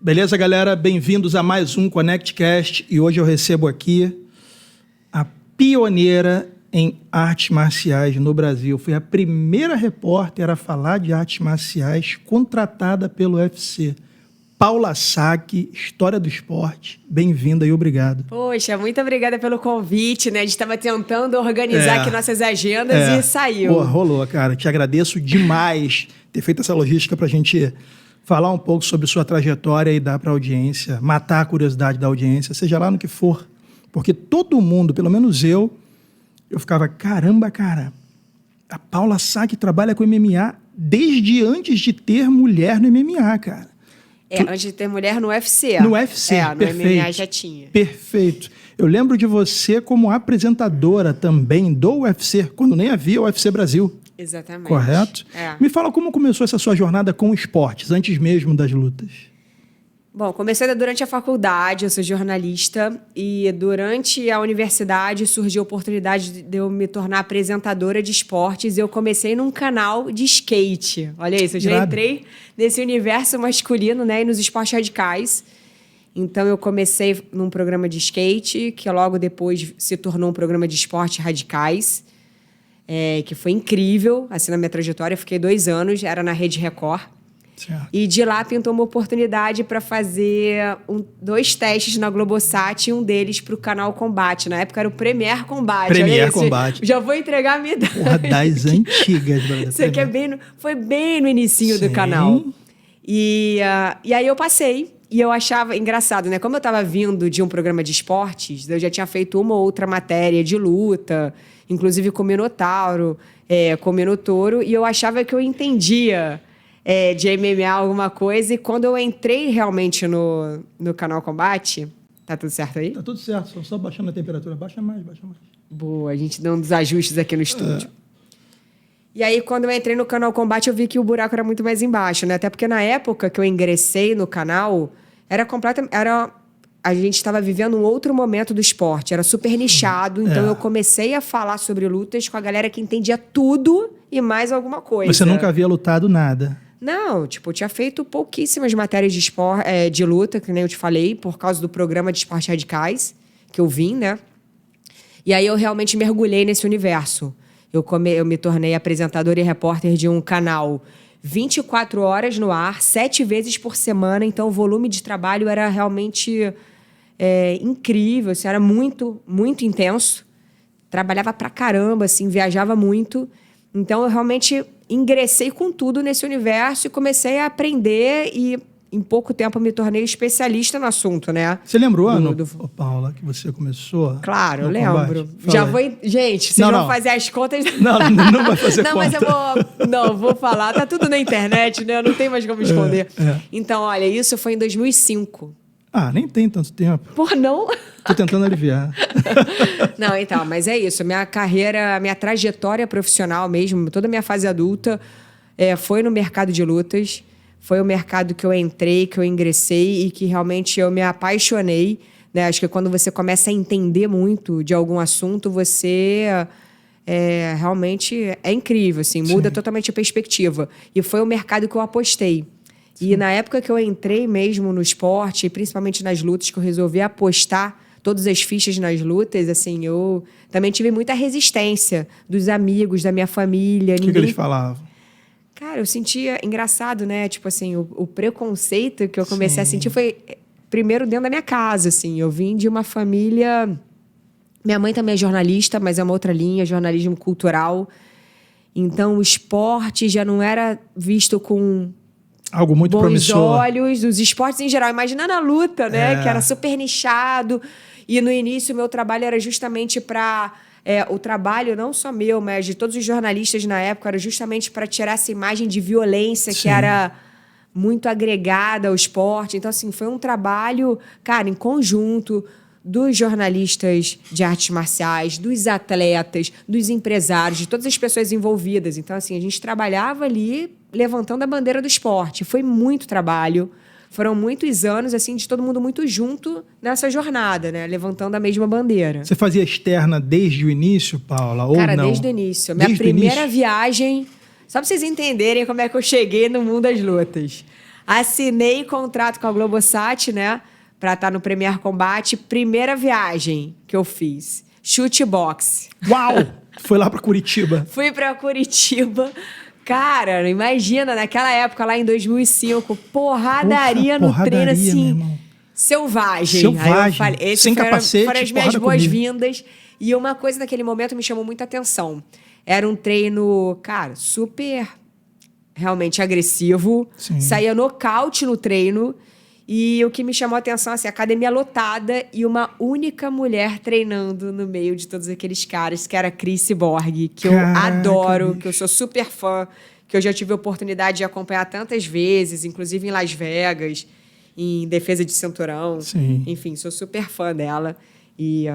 Beleza, galera? Bem-vindos a mais um ConnectCast e hoje eu recebo aqui a pioneira em artes marciais no Brasil. Foi a primeira repórter a falar de artes marciais contratada pelo UFC. Paula Sack, História do Esporte. Bem-vinda e obrigado. Poxa, muito obrigada pelo convite, né? A gente estava tentando organizar aqui nossas agendas e saiu. Pô, rolou, cara. Te agradeço demais ter feito essa logística pra gente falar um pouco sobre sua trajetória e dar para a audiência, matar a curiosidade da audiência, seja lá no que for. Porque todo mundo, pelo menos eu ficava, caramba, cara, a Paula Sack trabalha com MMA desde antes de ter mulher no MMA, cara. Antes de ter mulher no UFC. No UFC, no perfeito. MMA já tinha. Perfeito. Eu lembro de você como apresentadora também do UFC, quando nem havia o UFC Brasil. Exatamente. Correto? Me fala como começou essa sua jornada com esportes, antes mesmo das lutas. Bom, comecei durante a faculdade, eu sou jornalista, e durante a universidade surgiu a oportunidade de eu me tornar apresentadora de esportes, e eu comecei num canal de skate. Olha isso, eu já entrei nesse universo masculino, né, e nos esportes radicais. Então, eu comecei num programa de skate, que logo depois se tornou um programa de esportes radicais, que foi incrível, assim, na minha trajetória. Eu fiquei 2 anos, era na Rede Record. Certo. E de lá pintou uma oportunidade para fazer 2 testes na Globosat, e um deles para o canal Combate. Na época era o Premier Combate. Premier Combate. Já vou entregar a minha idade. Porra, das antigas, brother. Isso aqui foi bem no inicinho do canal. E aí eu passei. E eu achava engraçado, né? Como eu estava vindo de um programa de esportes, eu já tinha feito uma ou outra matéria de luta, inclusive com o Minotauro, com o Minotouro, e eu achava que eu entendia de MMA alguma coisa. E quando eu entrei realmente no canal Combate... Tá tudo certo aí? Tá tudo certo, só baixando a temperatura. Baixa mais. Boa, a gente dando uns ajustes aqui no estúdio. E aí, quando eu entrei no canal Combate, eu vi que o buraco era muito mais embaixo, né? Até porque na época que eu ingressei no canal, a gente estava vivendo um outro momento do esporte, era super nichado. Então, eu comecei a falar sobre lutas com a galera que entendia tudo e mais alguma coisa. Você nunca havia lutado nada? Não, eu tinha feito pouquíssimas matérias de luta, que nem eu te falei, por causa do programa de esportes radicais, que eu vim, né? E aí, eu realmente mergulhei nesse universo. Eu me tornei apresentadora e repórter de um canal 24 horas no ar, 7 vezes por semana. Então, o volume de trabalho era realmente incrível. Assim, era muito, muito intenso. Trabalhava pra caramba, assim, viajava muito. Então, eu realmente ingressei com tudo nesse universo e comecei a aprender e... Em pouco tempo, eu me tornei especialista no assunto, né? Você lembra o ano, Paula, que você começou? Claro, eu lembro. Gente, vocês vão fazer as contas... Não vai fazer conta. Não, mas eu vou falar. Tá tudo na internet, né? Não tem mais como esconder. Então, olha, isso foi em 2005. Ah, nem tem tanto tempo. Pô, não? Tô tentando aliviar. Não, então, mas é isso. Minha carreira, minha trajetória profissional mesmo, toda a minha fase adulta, foi no mercado de lutas. Foi o mercado que eu entrei, que eu ingressei e que realmente eu me apaixonei, né? Acho que quando você começa a entender muito de algum assunto, você realmente é incrível, assim, muda totalmente a perspectiva. E foi o mercado que eu apostei. Sim. E na época que eu entrei mesmo no esporte, principalmente nas lutas, que eu resolvi apostar todas as fichas nas lutas, assim, eu também tive muita resistência dos amigos, da minha família. O que eles falavam? Cara, eu sentia engraçado, né? Tipo assim, o preconceito que eu comecei a sentir foi primeiro dentro da minha casa, assim. Eu vim de uma família... Minha mãe também é jornalista, mas é uma outra linha, jornalismo cultural. Então, o esporte já não era visto com... Algo muito promissor. Olhos, os esportes em geral. Imaginando a luta, né? Que era super nichado. E no início, o meu trabalho era justamente para... o trabalho, não só meu, mas de todos os jornalistas na época, era justamente para tirar essa imagem de violência que era muito agregada ao esporte. Então, assim, foi um trabalho, cara, em conjunto dos jornalistas de artes marciais, dos atletas, dos empresários, de todas as pessoas envolvidas. Então, assim, a gente trabalhava ali levantando a bandeira do esporte. Foi muito trabalho. Foram muitos anos, assim, de todo mundo muito junto nessa jornada, né? Levantando a mesma bandeira. Você fazia externa desde o início, Paula, ou Cara, não? desde o início. Minha primeira viagem... Só pra vocês entenderem como é que eu cheguei no mundo das lutas. Assinei contrato com a Globosat, né? Pra estar no Premier Combate. Primeira viagem que eu fiz. Chute boxe. Uau! Foi lá pra Curitiba. Fui pra Curitiba. Cara, imagina, naquela época, lá em 2005, porradaria no treino, assim, meu irmão. selvagem. Selvagem. Aí eu falei, Sem capacete, foram as minhas porrada comigo. boas-vindas. E uma coisa naquele momento me chamou muita atenção. Era um treino, cara, super realmente agressivo. Sim. Saía nocaute no treino. E o que me chamou a atenção, assim, academia lotada e uma única mulher treinando no meio de todos aqueles caras, que era a Cris Borg, que eu adoro, bicho. que eu sou super fã, que eu já tive a oportunidade de acompanhar tantas vezes, inclusive em Las Vegas, em defesa de cinturão. Sim. Enfim, sou super fã dela. E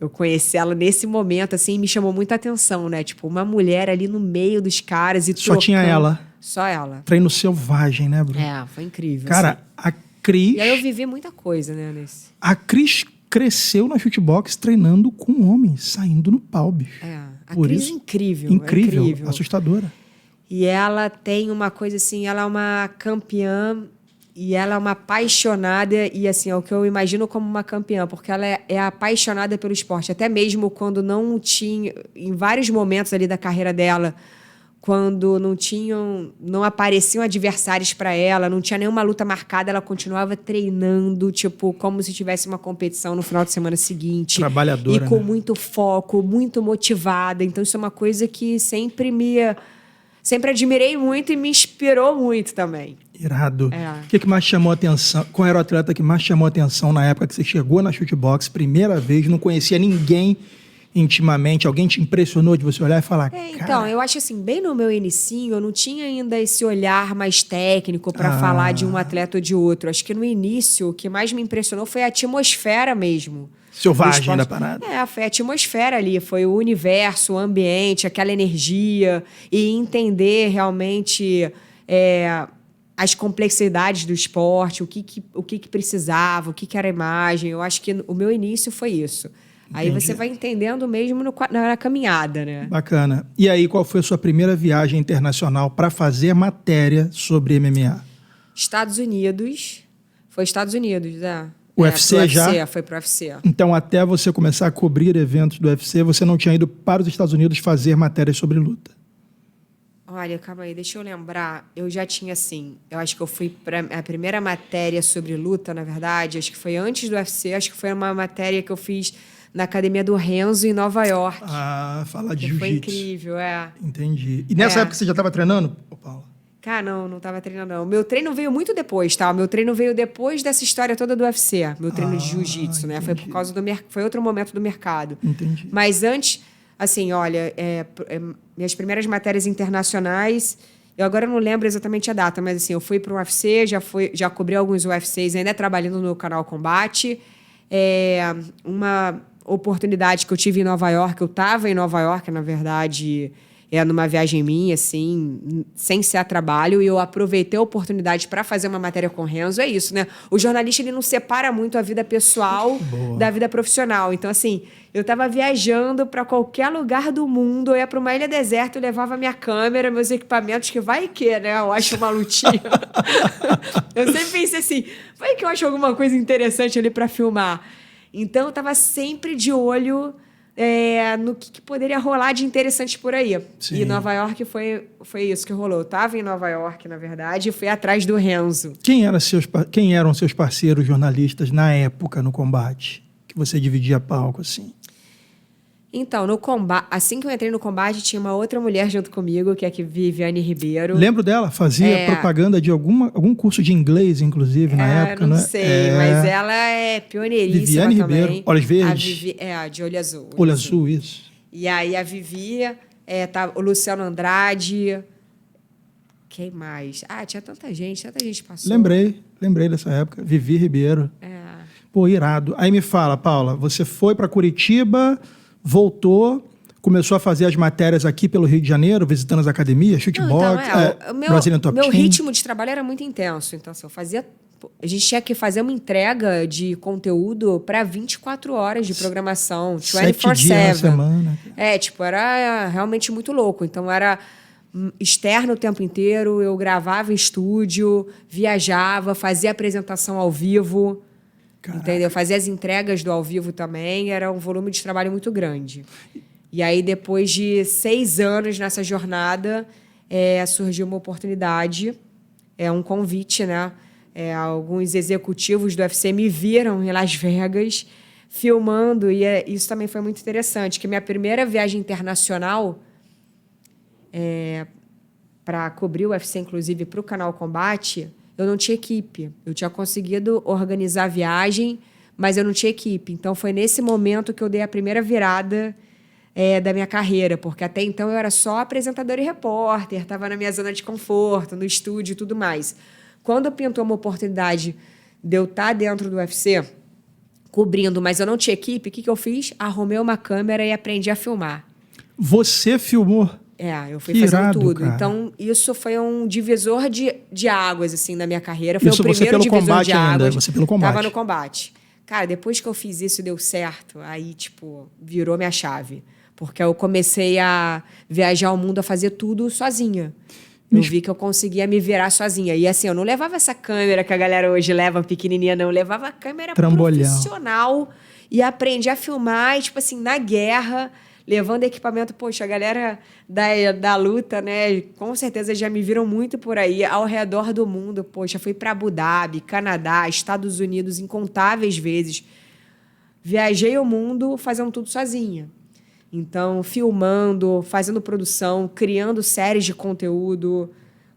eu conheci ela nesse momento, assim, e me chamou muita atenção, né? Tipo, uma mulher ali no meio dos caras e Só tinha ela. Só ela. Treino selvagem, né, Bruno? É, foi incrível. Cara, assim. a Cris... E aí eu vivi muita coisa, né, nesse... A Cris cresceu na chutebox treinando com homens, saindo no pau, bicho. É, a Por Cris isso, é incrível. incrível, assustadora. E ela tem uma coisa assim, ela é uma campeã e ela é uma apaixonada e assim, é o que eu imagino como uma campeã, porque ela é apaixonada pelo esporte, até mesmo quando não tinha, em vários momentos ali da carreira dela, quando não apareciam adversários para ela, não tinha nenhuma luta marcada, ela continuava treinando, tipo, como se tivesse uma competição no final de semana seguinte. Trabalhadora, e com né? muito foco, muito motivada. Então isso é uma coisa que sempre admirei muito e me inspirou muito também. Irado. É. O que mais chamou a atenção? Qual era o atleta que mais chamou a atenção na época que você chegou na chutebox, primeira vez, não conhecia ninguém intimamente? Alguém te impressionou de você olhar e falar, Então, cara... eu acho assim, bem no meu inicinho, eu não tinha ainda esse olhar mais técnico para falar de um atleta ou de outro. Acho que no início, o que mais me impressionou foi a atmosfera mesmo. Selvagem da parada. É, foi a atmosfera ali, foi o universo, o ambiente, aquela energia e entender realmente as complexidades do esporte, o que precisava, o que era a imagem. Eu acho que o meu início foi isso. Aí Entendi. você vai entendendo mesmo na caminhada, né? Bacana. E aí, qual foi a sua primeira viagem internacional para fazer matéria sobre MMA? Estados Unidos. Foi Estados Unidos, UFC pro já? UFC, foi pro UFC. Então, até você começar a cobrir eventos do UFC, você não tinha ido para os Estados Unidos fazer matérias sobre luta? Olha, calma aí, deixa eu lembrar. Eu já tinha, assim, eu acho que eu fui para a primeira matéria sobre luta, na verdade, acho que foi antes do UFC, acho que foi uma matéria que eu fiz na academia do Renzo, em Nova York. Ah, falar de Que foi jiu-jitsu. incrível, Entendi. E nessa época você já estava treinando, Paula? Cara, não estava treinando, não. Meu treino veio muito depois, tá? Meu treino veio depois dessa história toda do UFC. Meu treino de jiu-jitsu, né? Foi por causa foi outro momento do mercado. Entendi. Mas antes, assim, olha, minhas primeiras matérias internacionais, eu agora não lembro exatamente a data, mas assim, eu fui para o UFC, já cobri alguns UFCs, ainda trabalhando no canal Combate. Uma oportunidade que eu tive em Nova York, eu estava em Nova York, na verdade, numa viagem minha, assim, sem ser a trabalho, e eu aproveitei a oportunidade para fazer uma matéria com o Renzo. É isso, né? O jornalista, ele não separa muito a vida pessoal da vida profissional. Então, assim, eu estava viajando para qualquer lugar do mundo, eu ia para uma ilha deserta, eu levava minha câmera, meus equipamentos, que vai que, né? Eu acho uma lutinha. Eu sempre pensei assim, vai que eu acho alguma coisa interessante ali para filmar. Então, eu estava sempre de olho no que poderia rolar de interessante por aí. Sim. E Nova York foi isso que rolou. Eu estava em Nova York, na verdade, e fui atrás do Renzo. Quem eram seus parceiros jornalistas na época no combate? Que você dividia palco, assim? Então, no combate, assim que eu entrei no combate, tinha uma outra mulher junto comigo, que é a Viviane Ribeiro. Lembro dela, fazia propaganda de algum curso de inglês, inclusive, na época, não né? sei, mas ela é pioneiríssima Viviane também. Ribeiro, Olhos Verdes? De olho azul. Olho azul, isso. E aí a Vivi, o Luciano Andrade. Quem mais? Tinha tanta gente passou. Lembrei dessa época. Vivi Ribeiro. Pô, irado. Aí me fala, Paula, você foi para Curitiba, voltou, começou a fazer as matérias aqui pelo Rio de Janeiro, visitando as academias, chutebox, Brazilian Top meu Team. ritmo de trabalho era muito intenso. Então, assim, a gente tinha que fazer uma entrega de conteúdo para 24 horas de programação, 7 dias na semana. Era realmente muito louco. Então, era externo o tempo inteiro, eu gravava em estúdio, viajava, fazia apresentação ao vivo, entendeu? Fazia as entregas do ao vivo também, era um volume de trabalho muito grande. E aí, depois de 6 anos nessa jornada, surgiu uma oportunidade, um convite, né? Alguns executivos do UFC me viram em Las Vegas filmando, e isso também foi muito interessante, que minha primeira viagem internacional para cobrir o UFC, inclusive para o Canal Combate, eu não tinha equipe. Eu tinha conseguido organizar a viagem, mas eu não tinha equipe. Então, foi nesse momento que eu dei a primeira virada da minha carreira, porque até então eu era só apresentador e repórter, estava na minha zona de conforto, no estúdio e tudo mais. Quando pintou uma oportunidade de eu estar dentro do UFC, cobrindo, mas eu não tinha equipe, o que eu fiz? Arrumei uma câmera e aprendi a filmar. Você filmou? Eu fui que fazendo irado, tudo. cara. Então, isso foi um divisor de águas, assim, na minha carreira. Foi Isso o primeiro você pelo divisor combate de ainda, águas. você pelo combate. Tava no combate. Cara, depois que eu fiz isso e deu certo, aí, virou minha chave. Porque eu comecei a viajar o mundo, a fazer tudo sozinha. Eu vi que eu conseguia me virar sozinha. E assim, eu não levava essa câmera que a galera hoje leva pequenininha, não. Eu levava a câmera profissional e aprendi a filmar, e, assim, na guerra, levando equipamento. Poxa, a galera da luta, né, com certeza já me viram muito por aí, ao redor do mundo. Poxa, fui para Abu Dhabi, Canadá, Estados Unidos, incontáveis vezes. Viajei o mundo fazendo tudo sozinha. Então, filmando, fazendo produção, criando séries de conteúdo,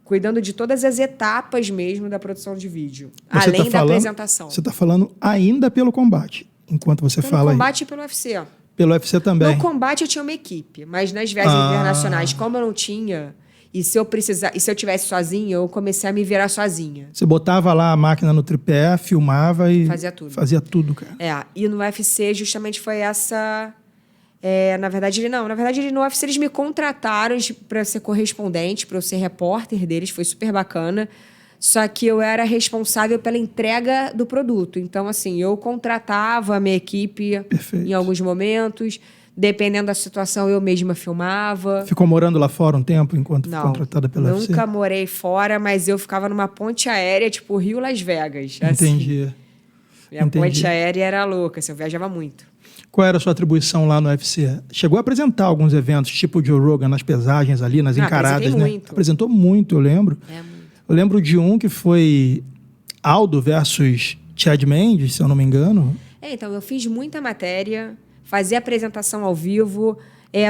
cuidando de todas as etapas mesmo da produção de vídeo, além da apresentação. Você está falando ainda pelo combate, enquanto você fala aí. Pelo combate e pelo UFC. Pelo UFC também. No combate eu tinha uma equipe, mas nas viagens internacionais, como eu não tinha, e se eu tivesse sozinha, eu comecei a me virar sozinha. Você botava lá a máquina no tripé, filmava e fazia tudo, cara. E no UFC justamente foi essa... na verdade, no UFC eles me contrataram para ser correspondente, para eu ser repórter deles, foi super bacana. Só que eu era responsável pela entrega do produto. Então, assim, eu contratava a minha equipe em alguns momentos. Dependendo da situação, eu mesma filmava. Ficou morando lá fora um tempo enquanto foi contratada pela UFC? Nunca morei fora, mas eu ficava numa ponte aérea, tipo Rio-Las Vegas. Entendi. Assim. Minha ponte aérea era louca, assim, eu viajava muito. Qual era a sua atribuição lá no UFC? Chegou a apresentar alguns eventos, tipo o Joe Rogan, nas pesagens ali, nas encaradas, né? Muito. Apresentou muito, eu lembro. Muito. Eu lembro de um que foi Aldo versus Chad Mendes, se eu não me engano. Então, eu fiz muita matéria, fazia apresentação ao vivo.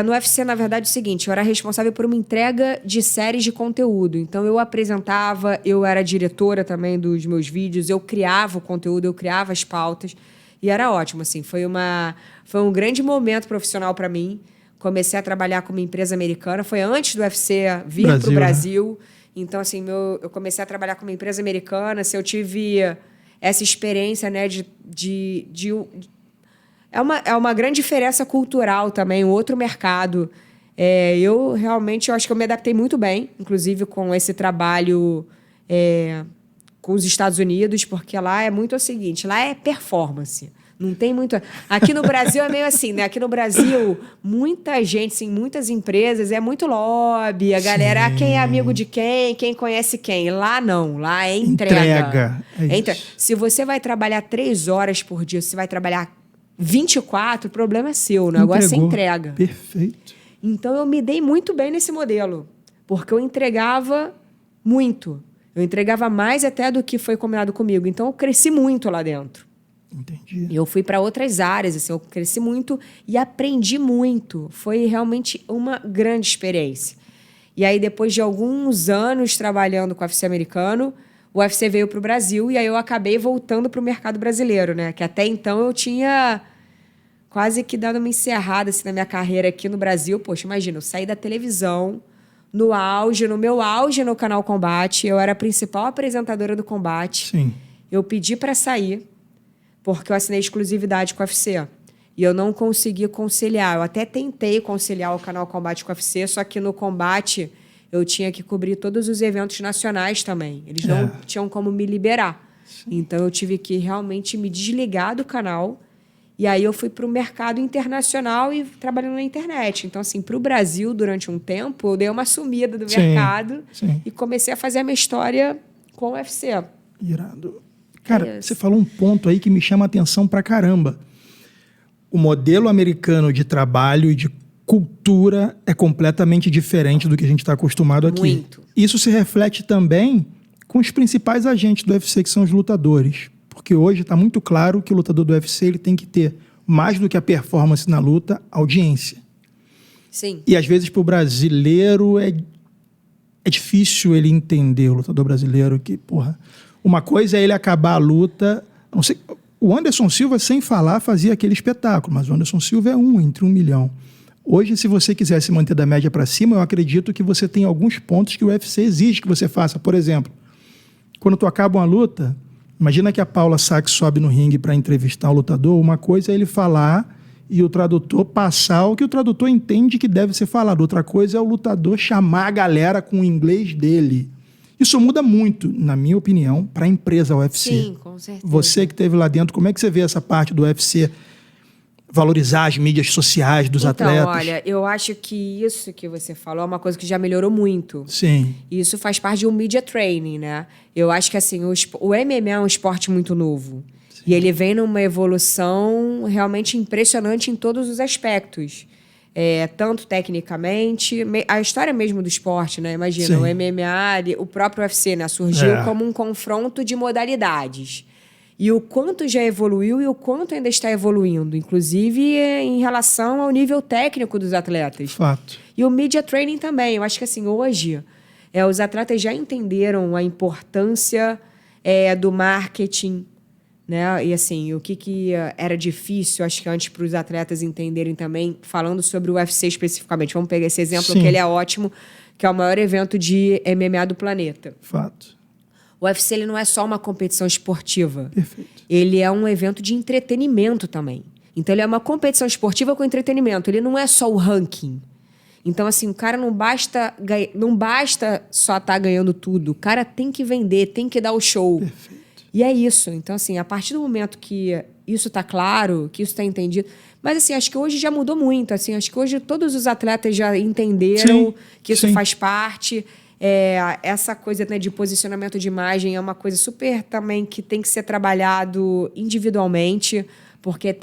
No UFC, na verdade, é o seguinte, eu era responsável por uma entrega de séries de conteúdo. Então, eu apresentava, eu era diretora também dos meus vídeos, eu criava o conteúdo, eu criava as pautas. E era ótimo, assim, foi um grande momento profissional para mim. Comecei a trabalhar com uma empresa americana, foi antes do UFC vir para o Brasil. Né? Então, assim, eu comecei a trabalhar com uma empresa americana, assim, eu tive essa experiência, né, é uma grande diferença cultural também, um outro mercado. Eu acho que eu me adaptei muito bem, inclusive com esse trabalho com os Estados Unidos, porque lá é muito o seguinte, lá é performance. Não tem muito... Aqui no Brasil é meio assim, né? Aqui no Brasil, muita gente, assim, muitas empresas, é muito lobby, a galera, quem é amigo de quem conhece quem. Lá não, lá é entrega. Se você vai trabalhar 3 horas por dia, se você vai trabalhar 24, o problema é seu, o negócio é entrega. Perfeito. Então, eu me dei muito bem nesse modelo, porque eu entregava muito. Eu entregava mais até do que foi combinado comigo. Então, eu cresci muito lá dentro. Entendi. Eu fui para outras áreas, assim, eu cresci muito e aprendi muito. Foi realmente uma grande experiência. E aí, depois de alguns anos trabalhando com o UFC americano, o UFC veio para o Brasil e aí eu acabei voltando para o mercado brasileiro, né? Que até então eu tinha quase que dado uma encerrada assim, na minha carreira aqui no Brasil. Poxa, imagina, eu saí da televisão no meu auge no Canal Combate, eu era a principal apresentadora do Combate. Sim. Eu pedi para sair, porque eu assinei exclusividade com o UFC. E eu não consegui conciliar. Eu até tentei conciliar o Canal Combate com o UFC, só que no Combate eu tinha que cobrir todos os eventos nacionais também. Eles não tinham como me liberar. Sim. Então eu tive que realmente me desligar do canal E aí eu fui para o mercado internacional e trabalhando na internet. Então, assim, para o Brasil, durante um tempo, eu dei uma sumida do mercado e comecei a fazer a minha história com o UFC. Irado. Cara, você falou um ponto aí que me chama a atenção pra caramba. O modelo americano de trabalho e de cultura é completamente diferente do que a gente está acostumado aqui. Muito. Isso se reflete também com os principais agentes do UFC, que são os lutadores. Porque hoje está muito claro que o lutador do UFC ele tem que ter, mais do que a performance na luta, audiência. Sim. E às vezes para o brasileiro é difícil ele entender, o lutador brasileiro, que, porra, uma coisa é ele acabar a luta. Não sei, o Anderson Silva, sem falar, fazia aquele espetáculo, mas o Anderson Silva é entre 1 milhão. Hoje, se você quiser se manter da média para cima, eu acredito que você tem alguns pontos que o UFC exige que você faça. Por exemplo, quando tu acaba uma luta, imagina que a Paula Sachs sobe no ringue para entrevistar o lutador, uma coisa é ele falar e o tradutor passar o que o tradutor entende que deve ser falado. Outra coisa é o lutador chamar a galera com o inglês dele. Isso muda muito, na minha opinião, para a empresa UFC. Sim, com certeza. Você que esteve lá dentro, como é que você vê essa parte do UFC valorizar as mídias sociais dos atletas? Então, olha, eu acho que isso que você falou é uma coisa que já melhorou muito. Sim. E isso faz parte de um media training, né? Eu acho que, assim, o MMA é um esporte muito novo. Sim. E ele vem numa evolução realmente impressionante em todos os aspectos. Tanto tecnicamente, a história mesmo do esporte, né? Imagina, sim, o MMA, o próprio UFC, né? Surgiu como um confronto de modalidades. E o quanto já evoluiu e o quanto ainda está evoluindo, inclusive em relação ao nível técnico dos atletas. Fato. E o media training também. Eu acho que, assim, hoje, os atletas já entenderam a importância do marketing, né? E, assim, o que era difícil, acho que antes para os atletas entenderem também, falando sobre o UFC especificamente. Vamos pegar esse exemplo, sim, que ele é ótimo, que é o maior evento de MMA do planeta. Fato. O UFC ele não é só uma competição esportiva. Perfeito. Ele é um evento de entretenimento também. Então, ele é uma competição esportiva com entretenimento. Ele não é só o ranking. Então, assim, o cara não basta só estar ganhando tudo. O cara tem que vender, tem que dar o show. Perfeito. E é isso. Então, assim, a partir do momento que isso está claro, que isso está entendido... Mas, assim, acho que hoje já mudou muito. Assim, acho que hoje todos os atletas já entenderam, sim, que isso, sim, faz parte... essa coisa, né, de posicionamento de imagem é uma coisa super também que tem que ser trabalhado individualmente, porque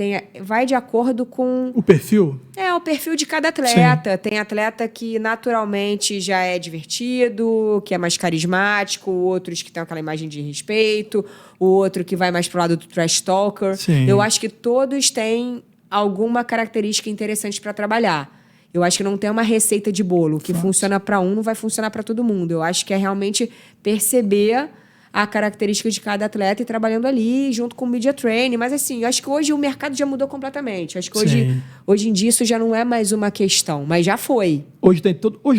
vai de acordo com... O perfil? O perfil de cada atleta. Sim. Tem atleta que naturalmente já é divertido, que é mais carismático, outros que têm aquela imagem de respeito, o outro que vai mais pro lado do trash talker. Sim. Eu acho que todos têm alguma característica interessante para trabalhar. Eu acho que não tem uma receita de bolo. O que funciona para um não vai funcionar para todo mundo. Eu acho que é realmente perceber a característica de cada atleta e trabalhando ali junto com o media training. Mas, assim, eu acho que hoje o mercado já mudou completamente. Eu acho que hoje em dia isso já não é mais uma questão, mas já foi. Hoje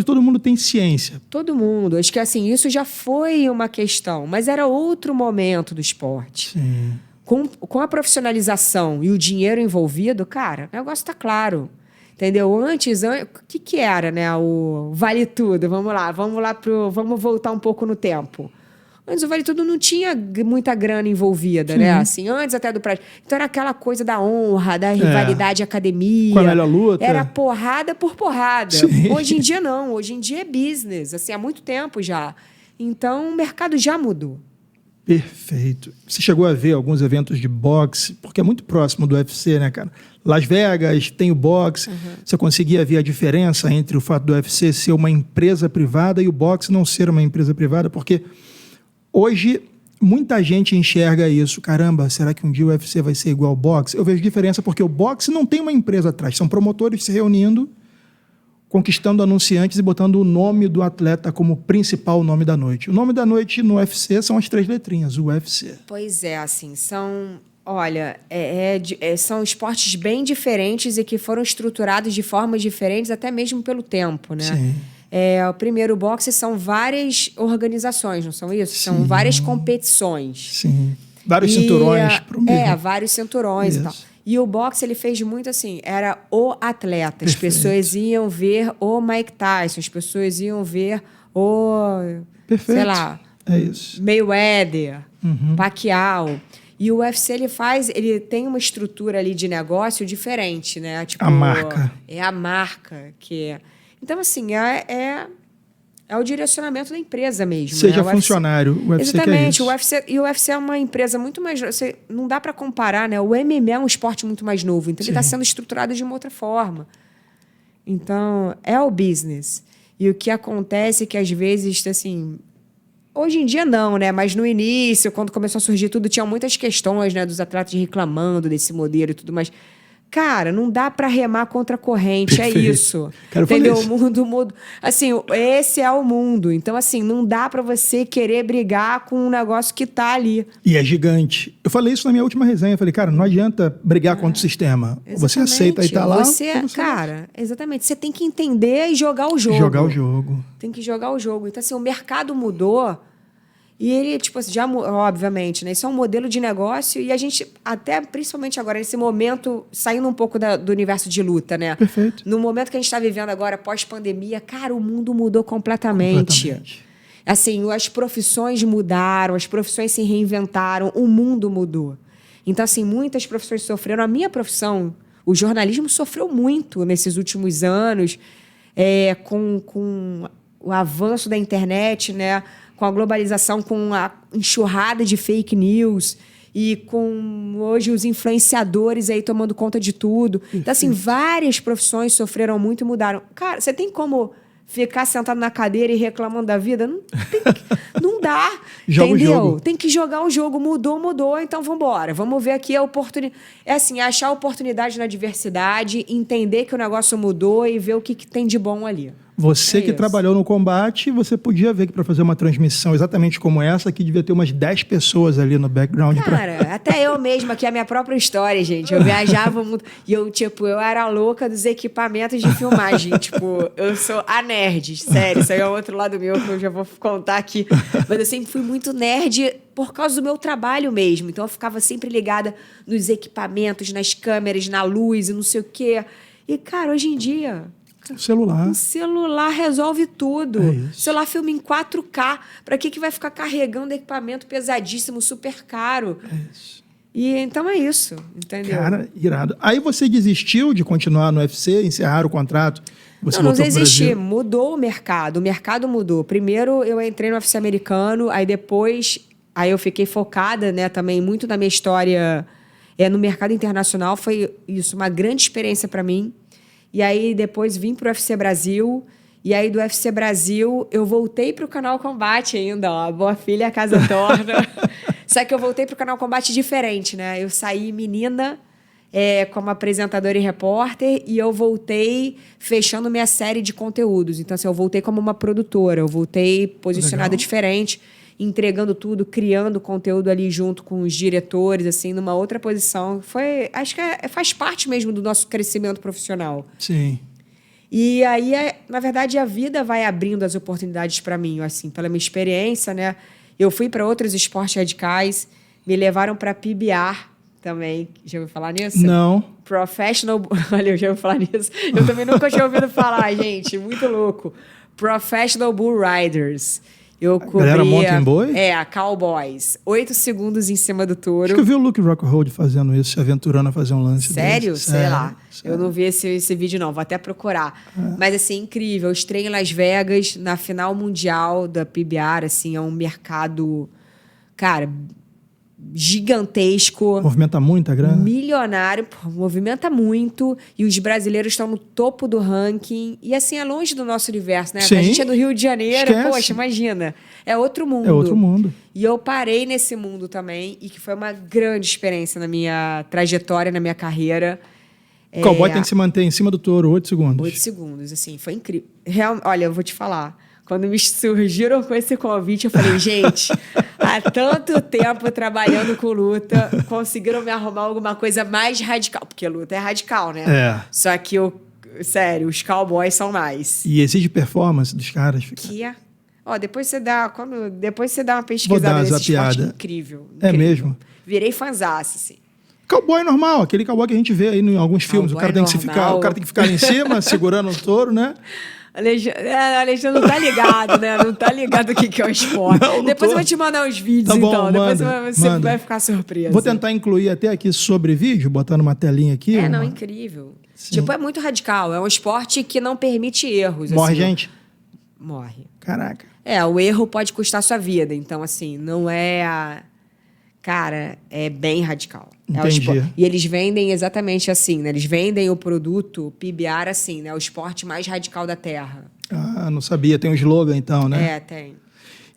todo mundo tem ciência. Todo mundo. Acho que, assim, isso já foi uma questão, mas era outro momento do esporte. Sim. Com a profissionalização e o dinheiro envolvido, cara, o negócio tá claro. Entendeu? Antes, o que era, né? O Vale Tudo. Vamos voltar um pouco no tempo. Antes o Vale Tudo não tinha muita grana envolvida, sim, né? Assim, antes até do prédio. Então era aquela coisa da honra, da rivalidade academia. Com a melhor luta. Era porrada por porrada. Sim. Hoje em dia não. Hoje em dia é business. Assim, há muito tempo já. Então o mercado já mudou. Perfeito. Você chegou a ver alguns eventos de boxe, porque é muito próximo do UFC, né, cara? Las Vegas tem o boxe. Uhum. Você conseguia ver a diferença entre o fato do UFC ser uma empresa privada e o boxe não ser uma empresa privada? Porque hoje muita gente enxerga isso. Caramba, será que um dia o UFC vai ser igual ao boxe? Eu vejo diferença porque o boxe não tem uma empresa atrás. São promotores se reunindo, conquistando anunciantes e botando o nome do atleta como principal nome da noite. O nome da noite no UFC são as 3 letrinhas, o UFC. Pois é, assim, são... Olha, são esportes bem diferentes e que foram estruturados de formas diferentes, até mesmo pelo tempo, né? Sim. O primeiro boxe são várias organizações, não são isso? Sim. São várias competições. Sim. Vários cinturões pro mesmo. Vários cinturões e tal. E o boxe, ele fez muito assim, era o atleta. As pessoas iam ver o Mike Tyson, as pessoas iam ver o... Perfeito. Sei lá... É isso. Mayweather, Pacquiao. E o UFC, ele tem uma estrutura ali de negócio diferente, né? Tipo, A marca. É a marca que é. Então, assim, é o direcionamento da empresa mesmo. Seja né? funcionário, o UFC Exatamente. que é isso. O UFC é uma empresa muito mais... não dá para comparar, né? O MMA é um esporte muito mais novo, então ele está sendo estruturado de uma outra forma. Então, é o business. E o que acontece é que, às vezes, assim... Hoje em dia não, né? Mas no início, quando começou a surgir tudo, tinha muitas questões, né? Dos atletas reclamando desse modelo e tudo mais. Cara, não dá para remar contra a corrente, Perfeito. é isso. Quero entendeu? falar isso. O mundo, assim, esse é o mundo. Então, assim, não dá para você querer brigar com um negócio que tá ali. E é gigante. Eu falei isso na minha última resenha. Eu falei, cara, não adianta brigar contra o sistema. Exatamente. Você aceita e tá lá. Cara, exatamente. Você tem que entender e jogar o jogo. Jogar o jogo. Tem que jogar o jogo. Então, assim, o mercado mudou. E ele, tipo assim, já, obviamente, né? Isso é um modelo de negócio e a gente, até principalmente agora, nesse momento, saindo um pouco do universo de luta, né? Perfeito. No momento que a gente está vivendo agora, pós-pandemia, cara, o mundo mudou completamente. Assim, as profissões mudaram, as profissões se reinventaram, o mundo mudou. Então, assim, muitas profissões sofreram. A minha profissão, o jornalismo, sofreu muito nesses últimos anos, com o avanço da internet, né? Com a globalização, com a enxurrada de fake news e com hoje os influenciadores aí tomando conta de tudo. Então, assim, várias profissões sofreram muito e mudaram. Cara, você tem como ficar sentado na cadeira e reclamando da vida? Não dá, Joga entendeu? o jogo. Tem que jogar o jogo. Mudou, então vamos embora. Vamos ver aqui a oportunidade. É assim, achar oportunidade na diversidade, entender que o negócio mudou e ver o que tem de bom ali. Você que trabalhou no combate, você podia ver que para fazer uma transmissão exatamente como essa, aqui devia ter umas 10 pessoas ali no background. Cara, até eu mesma, que é a minha própria história, gente. Eu viajava muito. E eu era louca dos equipamentos de filmagem. Tipo, eu sou a nerd, sério. Isso aí é o outro lado meu que eu já vou contar aqui. Mas eu sempre fui muito nerd por causa do meu trabalho mesmo. Então eu ficava sempre ligada nos equipamentos, nas câmeras, na luz e não sei o quê. E, cara, hoje em dia... Celular. O celular resolve tudo. É o celular filma em 4K. Para que vai ficar carregando equipamento pesadíssimo, super caro? É isso. E então é isso, entendeu? Cara, irado. Aí você desistiu de continuar no UFC, encerrar o contrato? Você não desisti. Mudou o mercado mudou. Primeiro eu entrei no UFC americano, aí depois eu fiquei focada, né, também muito na minha história no mercado internacional. Foi isso, uma grande experiência para mim. E aí, depois, vim pro UFC Brasil. E aí, do UFC Brasil, eu voltei pro Canal Combate ainda, ó. Boa filha, casa torna. Só que eu voltei pro Canal Combate diferente, né? Eu saí menina como apresentadora e repórter. E eu voltei fechando minha série de conteúdos. Então, assim, eu voltei como uma produtora. Eu voltei posicionada diferente, entregando tudo, criando conteúdo ali junto com os diretores, assim, numa outra posição. Acho que faz parte mesmo do nosso crescimento profissional. Sim. E aí, na verdade, a vida vai abrindo as oportunidades para mim, assim, pela minha experiência, né? Eu fui para outros esportes radicais, me levaram para PBR também. Já ouviu falar nisso? Não. Professional... Olha, eu já ouvi falar nisso. Eu também nunca tinha ouvido falar, gente. Muito louco. Professional Bull Riders. Eu cobria... Galera mountain boy? Cowboys. 8 segundos em cima do touro. Acho que eu vi o Luke Rockhold fazendo isso, se aventurando a fazer um lance Sério? desse. Sei lá. Sério. Eu não vi esse vídeo, não. Vou até procurar. Mas, assim, incrível. Eu estrei em Las Vegas, na final mundial da PBR, assim, é um mercado, cara, gigantesco. Movimenta muita grana? Milionário, movimenta muito. E os brasileiros estão no topo do ranking. E assim, é longe do nosso universo, né? Sim. A gente é do Rio de Janeiro. Esquece. Poxa, imagina. É outro mundo. É outro mundo. E eu parei nesse mundo também. E que foi uma grande experiência na minha trajetória, na minha carreira. O cowboy tem que se manter em cima do touro 8 segundos. 8 segundos, assim. Foi incrível. Olha, eu vou te falar. Quando me surgiram com esse convite, eu falei, gente, há tanto tempo trabalhando com luta, conseguiram me arrumar alguma coisa mais radical. Porque luta é radical, né? É. Só que, sério, os cowboys são mais. E exige performance dos caras. Que é? Ó, depois você dá uma Vou pesquisada dar nesse esporte zapiada. incrível. É mesmo? Virei fanzaça, assim. Cowboy normal, aquele cowboy que a gente vê aí em alguns filmes. O cara tem que ficar lá em cima, segurando o touro, né? O Alexandre não tá ligado, né? Não tá ligado o que é o esporte. Não Depois tô. eu vou te mandar uns vídeos, Tá bom, então. Depois manda, você manda. vai ficar surpreso. Vou tentar incluir até aqui sobre vídeo, botando uma telinha aqui. Não, incrível. Sim. Tipo, é muito radical. É um esporte que não permite erros. Morre assim, gente? Morre. Caraca. O erro pode custar sua vida. Então, assim, não é... Cara, é bem radical. Entendi. E eles vendem exatamente assim, né? Eles vendem o produto PBR assim, né? O esporte mais radical da Terra. Ah, não sabia. Tem um slogan, então, né? Tem.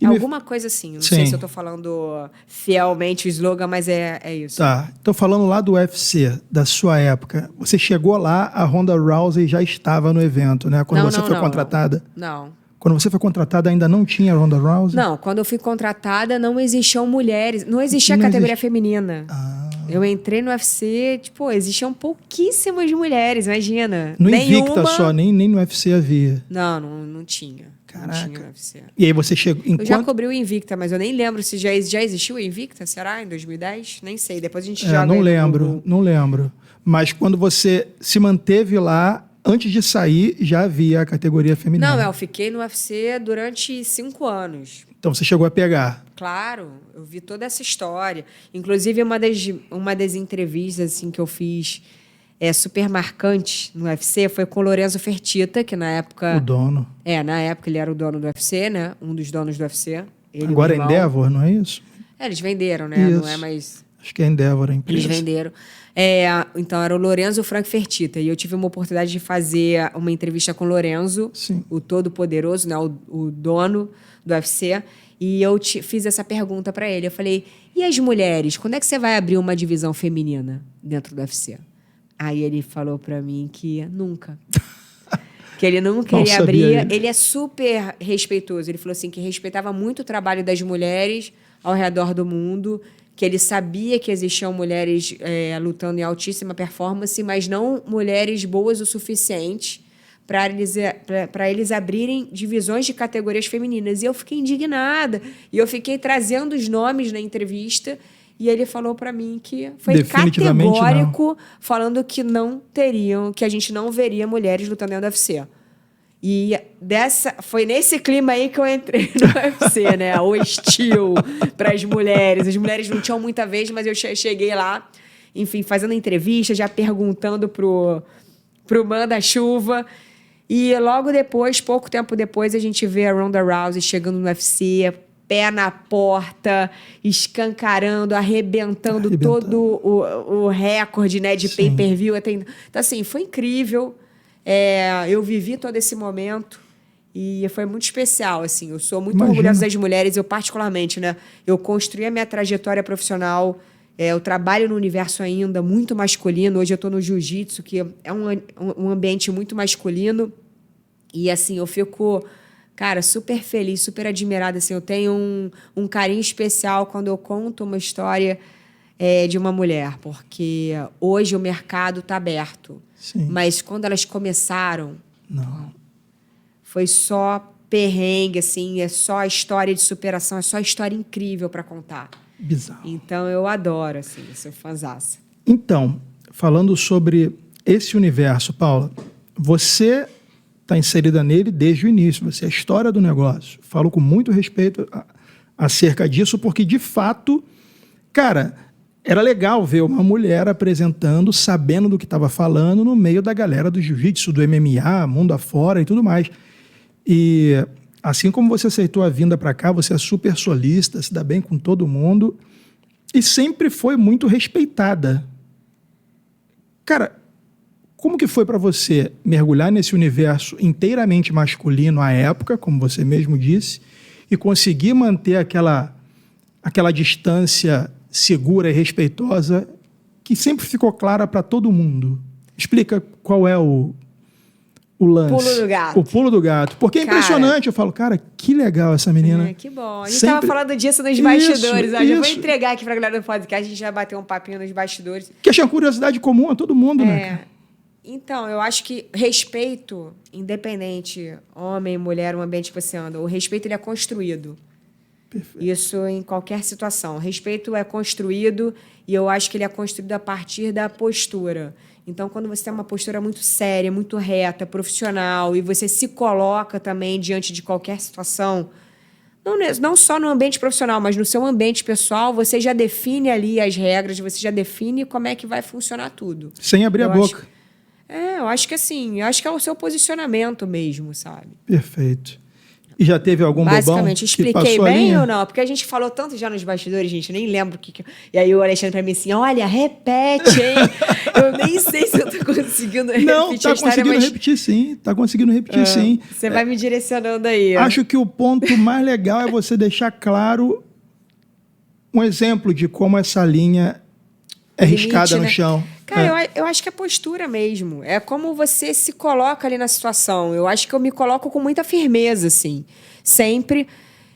E Alguma coisa assim. Não Sim. sei se eu tô falando fielmente o slogan, mas é isso. Tá. Tô falando lá do UFC, da sua época. Você chegou lá, a Ronda Rousey já estava no evento, né? Quando você foi contratada? Não. Quando você foi contratada, ainda não tinha Ronda Rousey? Não, quando eu fui contratada, não existiam mulheres. Não existia categoria feminina. Eu entrei no UFC, tipo, existiam pouquíssimas mulheres, imagina. No Nenhuma... Invicta só, nem no UFC havia. Não tinha. Caraca. Não tinha no UFC. E aí você chegou... Eu já cobri o Invicta, mas eu nem lembro se já existiu o Invicta, será? Em 2010? Nem sei, depois a gente joga não aí no lembro, Google. não lembro. Mas quando você se manteve lá, antes de sair, já havia a categoria feminina. Não, eu fiquei no UFC durante 5 anos. Então você chegou a pegar. Claro, eu vi toda essa história. Inclusive, uma das entrevistas assim, que eu fiz super marcante no UFC foi com o Lorenzo Fertitta, que na época... O dono. Na época ele era o dono do UFC, né? Um dos donos do UFC. Agora é Endeavor, não é isso? Eles venderam, né? Isso. Não é mais... Acho que é Endeavor a empresa. Eles venderam. Então, era o Lorenzo e o Frank Fertitta. E eu tive uma oportunidade de fazer uma entrevista com o Lorenzo, Sim. o todo-poderoso, né? O dono do UFC. E eu fiz essa pergunta para ele. Eu falei, e as mulheres? Quando é que você vai abrir uma divisão feminina dentro do UFC? Aí ele falou para mim que nunca. Que ele não queria abrir. Ele é super respeitoso. Ele falou assim que respeitava muito o trabalho das mulheres ao redor do mundo, que ele sabia que existiam mulheres lutando em altíssima performance, mas não mulheres boas o suficiente para eles abrirem divisões de categorias femininas. E eu fiquei indignada. E eu fiquei trazendo os nomes na entrevista. E ele falou para mim que foi categórico, falando que que a gente não veria mulheres lutando dentro do UFC. E foi nesse clima aí que eu entrei no UFC, né? O hostil para as mulheres. As mulheres não tinham muita vez, mas eu cheguei lá, enfim, fazendo entrevista, já perguntando pro manda-chuva. E logo depois, pouco tempo depois, a gente vê a Ronda Rousey chegando no UFC, pé na porta, escancarando, arrebentando todo o recorde, né, de pay-per-view. Então, assim, foi incrível. Eu vivi todo esse momento e foi muito especial, assim. Eu sou muito orgulhosa das mulheres, eu particularmente, né? Eu construí a minha trajetória profissional, eu trabalho no universo ainda muito masculino. Hoje eu estou no jiu-jitsu, que é um ambiente muito masculino. E, assim, eu fico... Cara, super feliz, super admirada. Assim, eu tenho um carinho especial quando eu conto uma história de uma mulher, porque hoje o mercado está aberto. Sim. Mas quando elas começaram, não. Foi só perrengue, assim, é só história de superação, é só história incrível para contar. Bizarro. Então eu adoro, assim, sou fãzaça. Então, falando sobre esse universo, Paula, você está inserida nele desde o início, você é a história do negócio. Falo com muito respeito acerca disso, porque, de fato, cara, era legal ver uma mulher apresentando, sabendo do que estava falando, no meio da galera do jiu-jitsu, do MMA, mundo afora e tudo mais. E, assim como você aceitou a vinda para cá, você é super solícita, se dá bem com todo mundo e sempre foi muito respeitada. Cara, como que foi para você mergulhar nesse universo inteiramente masculino à época, como você mesmo disse, e conseguir manter aquela distância segura e respeitosa que sempre ficou clara para todo mundo? Explica qual é o lance. Pulo do gato. O pulo do gato. Porque é impressionante. Eu falo, cara, que legal essa menina. Que bom. A gente estava falando disso nos bastidores. Eu vou entregar aqui para a galera do podcast, a gente vai bater um papinho nos bastidores. Que achei uma curiosidade comum a todo mundo, né? Cara? Então, eu acho que respeito, independente, homem, mulher, o ambiente que você anda, o respeito ele é construído. Perfeito. Isso em qualquer situação. O respeito é construído e eu acho que ele é construído a partir da postura. Então, quando você tem uma postura muito séria, muito reta, profissional, e você se coloca também diante de qualquer situação, não só no ambiente profissional, mas no seu ambiente pessoal, você já define ali as regras, você já define como é que vai funcionar tudo. Sem abrir a boca. Eu acho que assim, eu acho que é o seu posicionamento mesmo, sabe? Perfeito. E já teve algum bobão Basicamente, expliquei que passou bem a linha? ou não? Porque a gente falou tanto já nos bastidores, gente, eu nem lembro o que... E aí o Alexandre pra mim assim, olha, repete, hein? Eu nem sei se eu tô conseguindo Não, repetir tá a história, conseguindo mas... repetir sim. Tá conseguindo repetir sim. Você vai me direcionando aí. Acho que o ponto mais legal é você deixar claro um exemplo de como essa linha é Limite, riscada no né? chão. Cara, eu acho que é postura mesmo. É como você se coloca ali na situação. Eu acho que eu me coloco com muita firmeza, assim. Sempre.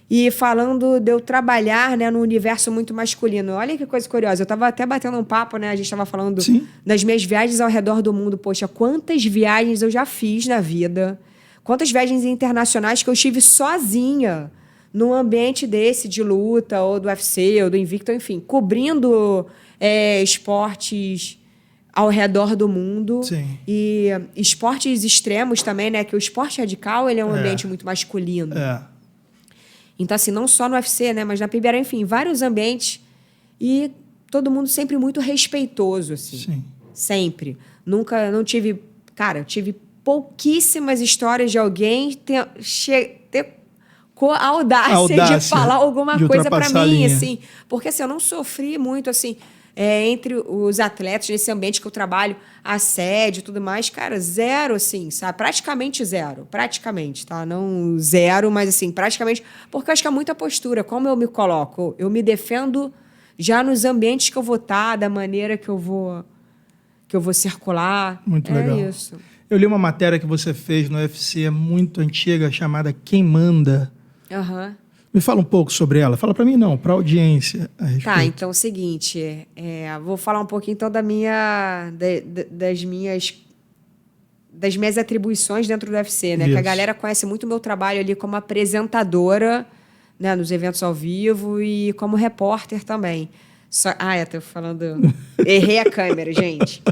E falando de eu trabalhar, né, no universo muito masculino. Olha que coisa curiosa. Eu estava até batendo um papo, né? A gente estava falando Sim. das minhas viagens ao redor do mundo. Poxa, quantas viagens eu já fiz na vida. Quantas viagens internacionais que eu estive sozinha num ambiente desse de luta, ou do UFC, ou do Invicto, enfim, cobrindo esportes ao redor do mundo. Sim. E esportes extremos também, né? Que o esporte radical ele é um ambiente muito masculino. Então, assim, não só no UFC, né? Mas na PBR, enfim, vários ambientes. E todo mundo sempre muito respeitoso, assim. Sim. Sempre. Nunca, não tive... Cara, eu tive pouquíssimas histórias de alguém ter a audácia de falar alguma de coisa para ultrapassar a mim, linha. assim. Porque, assim, eu não sofri muito, assim... entre os atletas, nesse ambiente que eu trabalho, assédio e tudo mais, cara, zero, assim, sabe? Praticamente zero. Praticamente, tá? Não zero, mas, assim, praticamente... Porque eu acho que é muita postura. Como eu me coloco? Eu me defendo já nos ambientes que eu vou estar, da maneira que eu vou circular. Muito legal. É isso. Eu li uma matéria que você fez no UFC muito antiga, chamada Quem Manda. Aham. Me fala um pouco sobre ela. Fala para mim não, para a audiência a respeito. Tá, então é o seguinte, vou falar um pouquinho então das minhas atribuições dentro do UFC, né? Isso. Que a galera conhece muito o meu trabalho ali como apresentadora, né, nos eventos ao vivo e como repórter também. Eu tô falando... Errei a câmera, gente.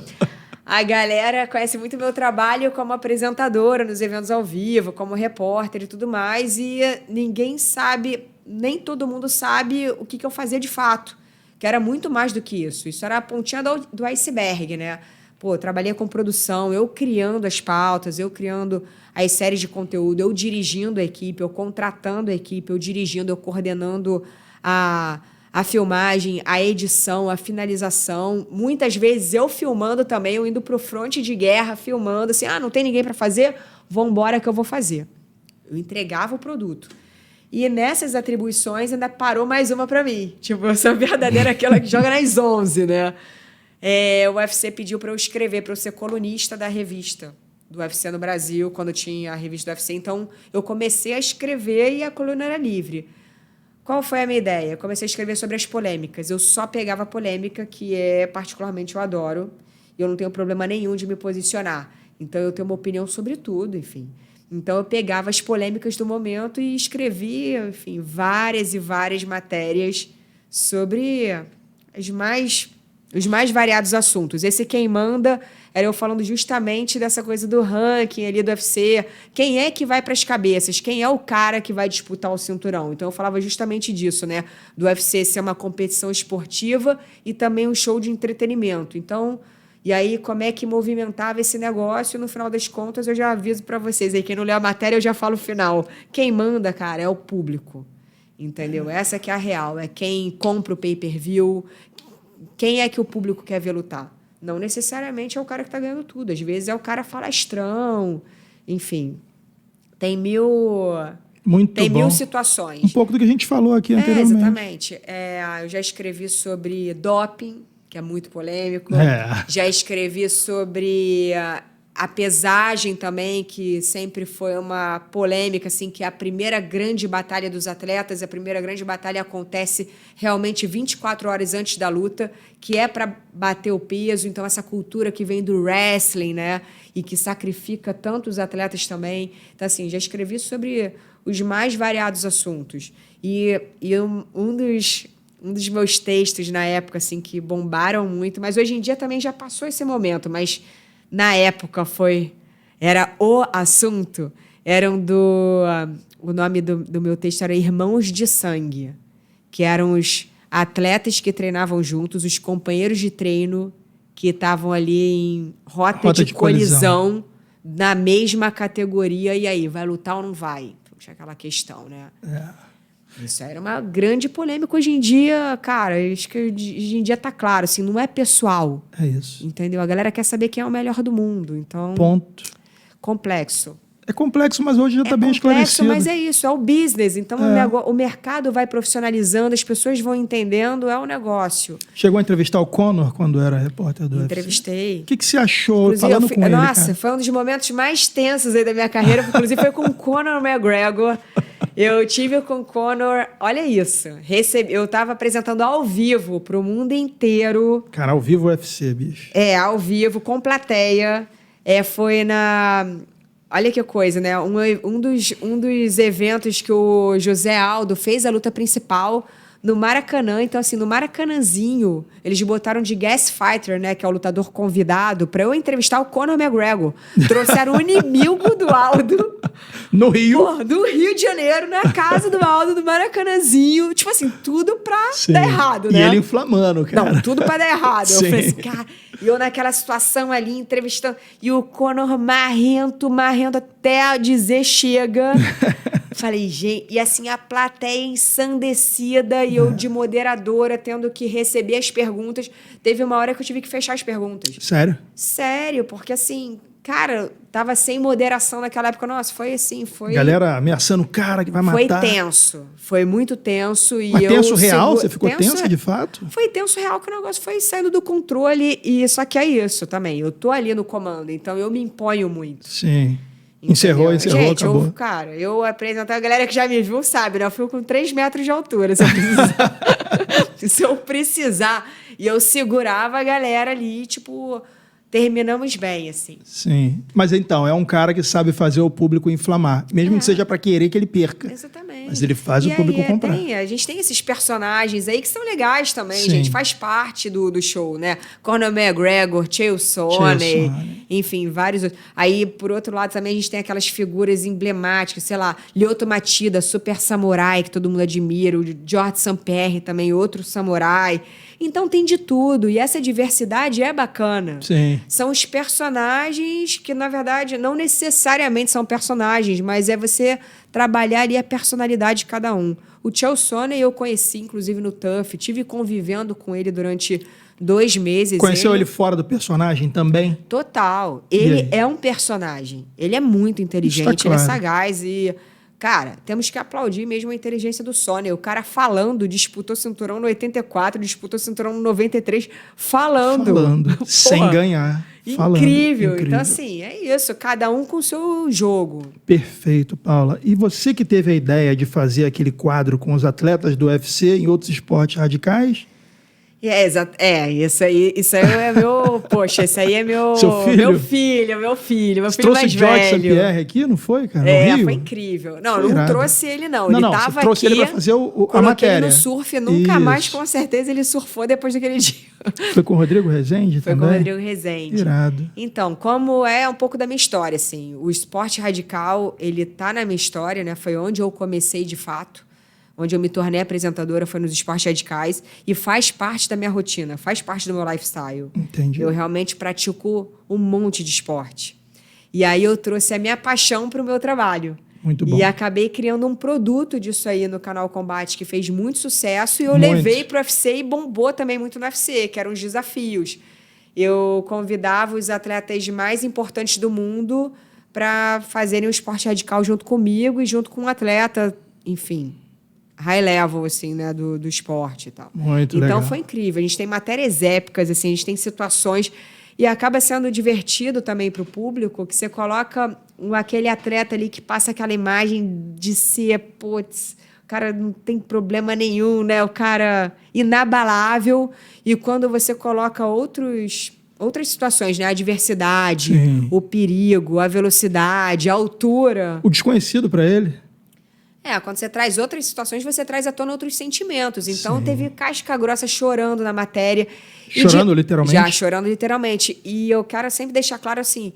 A galera conhece muito o meu trabalho como apresentadora nos eventos ao vivo, como repórter e tudo mais, e ninguém sabe, nem todo mundo sabe o que eu fazia de fato, que era muito mais do que isso. Isso era a pontinha do iceberg, né? Pô, eu trabalhei com produção, eu criando as pautas, eu criando as séries de conteúdo, eu dirigindo a equipe, eu contratando a equipe, eu dirigindo, eu coordenando a filmagem, a edição, a finalização. Muitas vezes eu filmando também, eu indo pro fronte de guerra, filmando, assim, não tem ninguém para fazer? Vambora que eu vou fazer. Eu entregava o produto. E nessas atribuições ainda parou mais uma para mim. Tipo, eu sou a verdadeira aquela que joga nas 11, né? O UFC pediu para eu escrever, para eu ser colunista da revista do UFC no Brasil, quando tinha a revista do UFC. Então, eu comecei a escrever e a coluna era livre. Qual foi a minha ideia? Eu comecei a escrever sobre as polêmicas. Eu só pegava polêmica, que particularmente eu adoro, e eu não tenho problema nenhum de me posicionar. Então, eu tenho uma opinião sobre tudo, enfim. Então, eu pegava as polêmicas do momento e escrevia, enfim, várias e várias matérias sobre os mais variados assuntos. Esse Quem Manda era eu falando justamente dessa coisa do ranking ali do UFC. Quem é que vai para as cabeças? Quem é o cara que vai disputar o cinturão? Então, eu falava justamente disso, né? Do UFC ser uma competição esportiva e também um show de entretenimento. Então, e aí, como é que movimentava esse negócio? No final das contas, eu já aviso para vocês. Aí, quem não lê a matéria, eu já falo o final. Quem manda, cara, é o público. Entendeu? Essa que é a real. É quem compra o pay-per-view. Quem é que o público quer ver lutar? Não necessariamente é o cara que está ganhando tudo. Às vezes é o cara falastrão. Enfim, tem mil situações. Um pouco do que a gente falou aqui anteriormente. Exatamente. Eu já escrevi sobre doping, que é muito polêmico. Já escrevi sobre a pesagem também, que sempre foi uma polêmica, assim, que é a primeira grande batalha dos atletas, a primeira grande batalha acontece realmente 24 horas antes da luta, que é para bater o peso. Então, essa cultura que vem do wrestling, né, e que sacrifica tantos atletas também. Então, assim, já escrevi sobre os mais variados assuntos. E um dos meus textos na época, assim, que bombaram muito, mas hoje em dia também já passou esse momento, mas na época era o assunto, o nome do meu texto era Irmãos de Sangue, que eram os atletas que treinavam juntos, os companheiros de treino que estavam ali em rota de colisão na mesma categoria, e aí, vai lutar ou não vai? Tinha aquela questão, né? Isso era uma grande polêmica hoje em dia, cara. Acho que hoje em dia tá claro, assim, não é pessoal. É isso. Entendeu? A galera quer saber quem é o melhor do mundo. Então, ponto. Complexo. É complexo, mas hoje já está bem esclarecido. Mas é isso, é o business. Então, o mercado vai profissionalizando, as pessoas vão entendendo, é um negócio. Chegou a entrevistar o Conor quando era repórter do UFC? Entrevistei. O que você achou falando com ele, Nossa, foi um dos momentos mais tensos aí da minha carreira, inclusive foi com o Conor McGregor. Eu tive com o Conor, olha isso, eu estava apresentando ao vivo para o mundo inteiro. Cara, ao vivo UFC, bicho. Ao vivo, com plateia. Foi na... Olha que coisa, né? Um dos eventos que o José Aldo fez a luta principal no Maracanã. Então, assim, no Maracanãzinho, eles botaram de guest fighter, né? Que é o lutador convidado, para eu entrevistar o Conor McGregor. Trouxeram o inimigo do Aldo. No Rio? Pô, do Rio de Janeiro, na casa do Aldo, do Maracanãzinho. Tipo assim, tudo pra dar errado, né? E ele inflamando, cara. Não, tudo pra dar errado. Sim. Eu falei assim, cara... E eu naquela situação ali, entrevistando... E o Conor marrento até dizer chega. Falei, gente... E assim, a plateia ensandecida e eu de moderadora tendo que receber as perguntas. Teve uma hora que eu tive que fechar as perguntas. Sério? Sério, porque assim... Cara, tava sem moderação naquela época. Nossa, foi assim, Galera ameaçando o cara que vai matar. Foi tenso. Foi muito tenso. Mas tenso real? Você ficou tensa de fato? Foi tenso real, que o negócio foi saindo do controle. E só que é isso também. Eu tô ali no comando, então eu me imponho muito. Sim. Entendeu? Encerrou, gente, acabou. Eu apresentei, a galera que já me viu sabe, né? Eu fui com 3 metros de altura, se eu precisar. E eu segurava a galera ali, tipo... Terminamos bem, assim. Sim. Mas então, é um cara que sabe fazer o público inflamar. Mesmo que seja para querer que ele perca. Exatamente. Mas ele faz o público comprar. A gente tem esses personagens aí que são legais também, Sim. gente. Faz parte do show, né? Conor McGregor, Chael Sonnen, enfim, vários outros. Aí, por outro lado, também a gente tem aquelas figuras emblemáticas, sei lá, Lyoto Machida, super samurai, que todo mundo admira. O George St. Pierre também, outro samurai. Então tem de tudo. E essa diversidade é bacana. Sim. São os personagens que, na verdade, não necessariamente são personagens, mas é você trabalhar ali a personalidade de cada um. O Chael Sonnen eu conheci, inclusive, no TUF. Tive convivendo com ele durante 2 meses. Conheceu ele fora do personagem também? Total. Ele é um personagem. Ele é muito inteligente, ele é sagaz e... Cara, temos que aplaudir mesmo a inteligência do Sonnen. O cara falando, disputou cinturão no 84, disputou cinturão no 93, falando. Sem ganhar. Incrível. Então, assim, é isso. Cada um com o seu jogo. Perfeito, Paula. E você que teve a ideia de fazer aquele quadro com os atletas do UFC em outros esportes radicais? Isso aí é meu... Poxa, esse aí é meu... Seu filho? Meu filho mais velho. Trouxe o George St. Pierre aqui, não foi, cara? No Rio? Foi incrível. Não trouxe ele, não. Ele tava aqui... trouxe ele pra fazer a matéria. Ele no surf, nunca mais, com certeza, ele surfou depois daquele dia. Foi com o Rodrigo Rezende também? Foi com o Rodrigo Rezende. Irado. Então, como é um pouco da minha história, assim, o esporte radical, ele tá na minha história, né? Foi onde eu comecei, de fato. Onde eu me tornei apresentadora foi nos esportes radicais e faz parte da minha rotina, faz parte do meu lifestyle. Entendi. Eu realmente pratico um monte de esporte. E aí eu trouxe a minha paixão para o meu trabalho. Muito bom. E acabei criando um produto disso aí no Canal Combate que fez muito sucesso e eu levei para o UFC e bombou também muito no UFC, que eram os desafios. Eu convidava os atletas mais importantes do mundo para fazerem o esporte radical junto comigo e junto com um atleta, enfim... high level, assim, né, do esporte e tal. Muito legal. Então, foi incrível. A gente tem matérias épicas, assim, a gente tem situações... E acaba sendo divertido também para o público, que você coloca aquele atleta ali que passa aquela imagem de ser, putz, o cara não tem problema nenhum, né? O cara inabalável. E quando você coloca outras situações, né? A diversidade, o perigo, a velocidade, a altura... O desconhecido para ele... Quando você traz outras situações, você traz à tona outros sentimentos. Então, Sim. teve casca grossa chorando na matéria. Chorando literalmente? Já, chorando literalmente. E eu quero sempre deixar claro assim,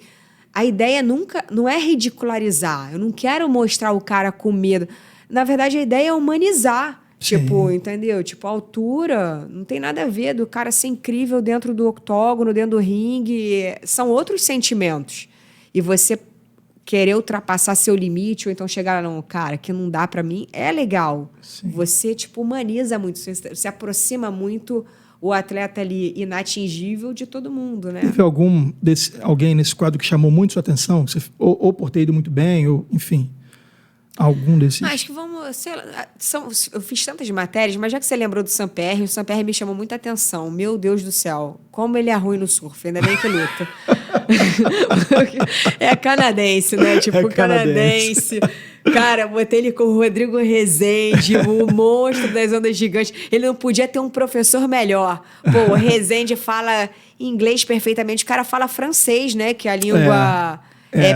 a ideia nunca não é ridicularizar. Eu não quero mostrar o cara com medo. Na verdade, a ideia é humanizar. Sim. Tipo, entendeu? Tipo, a altura não tem nada a ver do cara ser incrível dentro do octógono, dentro do ringue. São outros sentimentos. E você querer ultrapassar seu limite ou então chegar, não, cara, que não dá pra mim, é legal. Sim. Você, tipo, humaniza muito, você se aproxima muito o atleta ali inatingível de todo mundo, né? Teve alguém nesse quadro que chamou muito sua atenção? Ou por ter ido muito bem, ou enfim, algum desses? Acho que vamos, sei lá, eu fiz tantas matérias, mas já que você lembrou do Sampierre, o Sampierre me chamou muita atenção. Meu Deus do céu, como ele é ruim no surf, ainda bem que luta. É canadense, né? Tipo, canadense. Cara, botei ele com o Rodrigo Rezende, o monstro das ondas gigantes. Ele não podia ter um professor melhor. Pô, o Rezende fala inglês perfeitamente. O cara fala francês, né? Que é a língua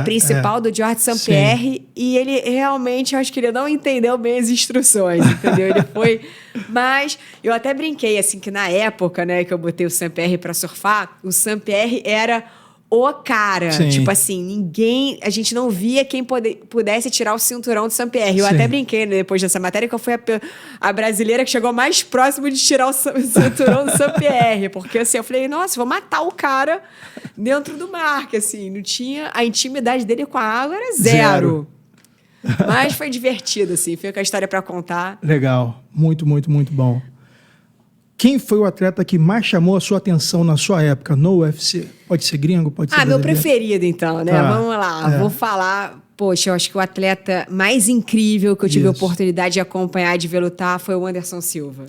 principal do George Sampierre. Sim. E ele realmente, eu acho que ele não entendeu bem as instruções, entendeu? Ele foi... Mas eu até brinquei, assim, que na época, né, que eu botei o Sampierre pra surfar, o Sampierre era... o cara. Sim. Tipo assim, a gente não via quem pudesse tirar o cinturão do Sampierre. Eu até brinquei, né, depois dessa matéria, que eu fui a brasileira que chegou mais próximo de tirar o cinturão do Sampierre. Porque assim, eu falei, nossa, vou matar o cara dentro do mar. Que assim, não tinha... A intimidade dele com a água era zero. Mas foi divertido, assim. Foi com a história para contar. Legal. Muito, muito, muito bom. Quem foi o atleta que mais chamou a sua atenção na sua época no UFC? Pode ser gringo, pode ser meu brasileiro? preferido, então, né? Vamos lá. Vou falar... Poxa, eu acho que o atleta mais incrível que eu tive a oportunidade de acompanhar e de ver lutar foi o Anderson Silva.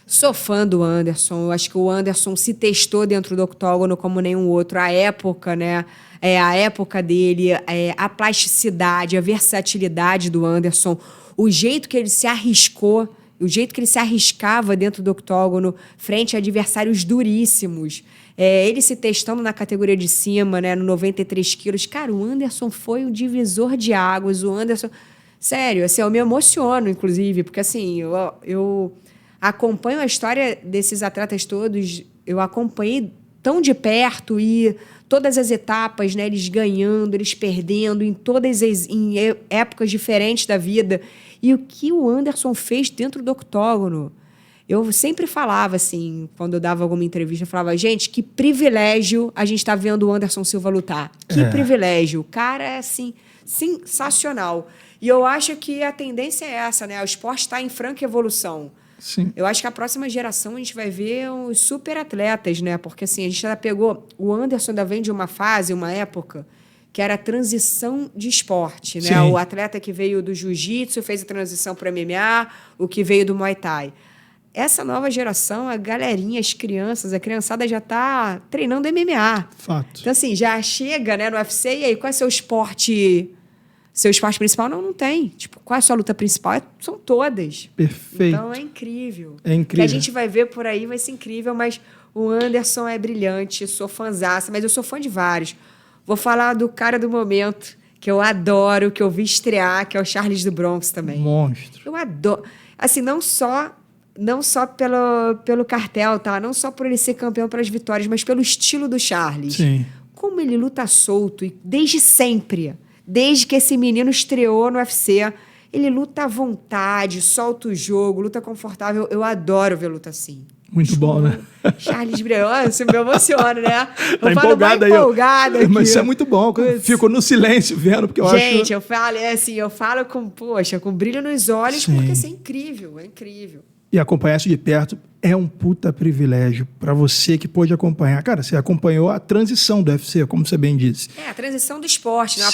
Sou fã do Anderson. Eu acho que o Anderson se testou dentro do octógono como nenhum outro. A época, né? A época dele, a plasticidade, a versatilidade do Anderson, o jeito que ele se arriscou, o jeito que ele se arriscava dentro do octógono, frente a adversários duríssimos. Ele se testando na categoria de cima, né, no 93 quilos. Cara, o Anderson foi um divisor de águas. O Anderson... Sério, assim, eu me emociono, inclusive, porque assim, eu acompanho a história desses atletas todos, eu acompanhei tão de perto e todas as etapas, né, eles ganhando, eles perdendo, em épocas diferentes da vida. E o que o Anderson fez dentro do octógono? Eu sempre falava, assim, quando eu dava alguma entrevista, eu falava, gente, que privilégio a gente tá vendo o Anderson Silva lutar. Que privilégio. O cara é, assim, sensacional. E eu acho que a tendência é essa, né? O esporte está em franca evolução. Sim. Eu acho que a próxima geração a gente vai ver os super atletas, né? Porque, assim, a gente ainda pegou... O Anderson ainda vem de uma fase, uma época... que era a transição de esporte, né? Sim. O atleta que veio do jiu-jitsu fez a transição para o MMA, o que veio do Muay Thai. Essa nova geração, a galerinha, as crianças, a criançada já está treinando MMA. Fato. Então, assim, já chega, né, no UFC, e aí, qual é seu esporte? Seu esporte principal? Não tem. Tipo, qual é a sua luta principal? São todas. Perfeito. Então, é incrível. É incrível. O que a gente vai ver por aí vai ser incrível, mas o Anderson é brilhante, sou fãzaça, mas eu sou fã de vários. Vou falar do cara do momento, que eu adoro, que eu vi estrear, que é o Charles do Bronx também. Monstro. Eu adoro. Assim, não só pelo cartel, tá? Não só por ele ser campeão pelas vitórias, mas pelo estilo do Charles. Sim. Como ele luta solto, e desde sempre, desde que esse menino estreou no UFC, ele luta à vontade, solta o jogo, luta confortável. Eu adoro ver luta assim. Muito bom, né? Charles Breon, isso me emociona, né? Tá empolgada aí. Aqui. Mas isso é muito bom. Fico no silêncio vendo, porque eu acho... Gente, eu falo com brilho nos olhos, Sim. porque isso é incrível, é incrível. E acompanhar isso de perto é um puta privilégio para você que pôde acompanhar. Cara, você acompanhou a transição do UFC, como você bem disse. A transição do esporte. Né?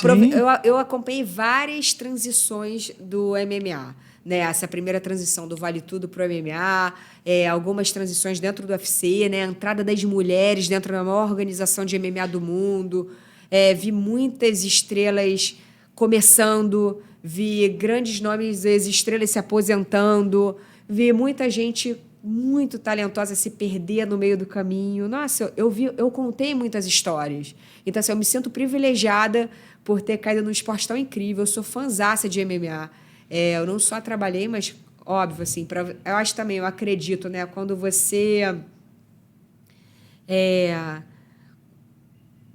Eu acompanhei várias transições do MMA. Né? Essa primeira transição do Vale Tudo para o MMA, algumas transições dentro do UFC, né? A entrada das mulheres dentro da maior organização de MMA do mundo. Vi muitas estrelas começando, vi grandes nomes, estrelas se aposentando, vi muita gente muito talentosa se perder no meio do caminho. Nossa, eu contei muitas histórias. Então, assim, eu me sinto privilegiada por ter caído num esporte tão incrível. Eu sou fãzaça de MMA. Eu não só trabalhei, mas, óbvio, assim, eu acho também, eu acredito, né? Quando você... A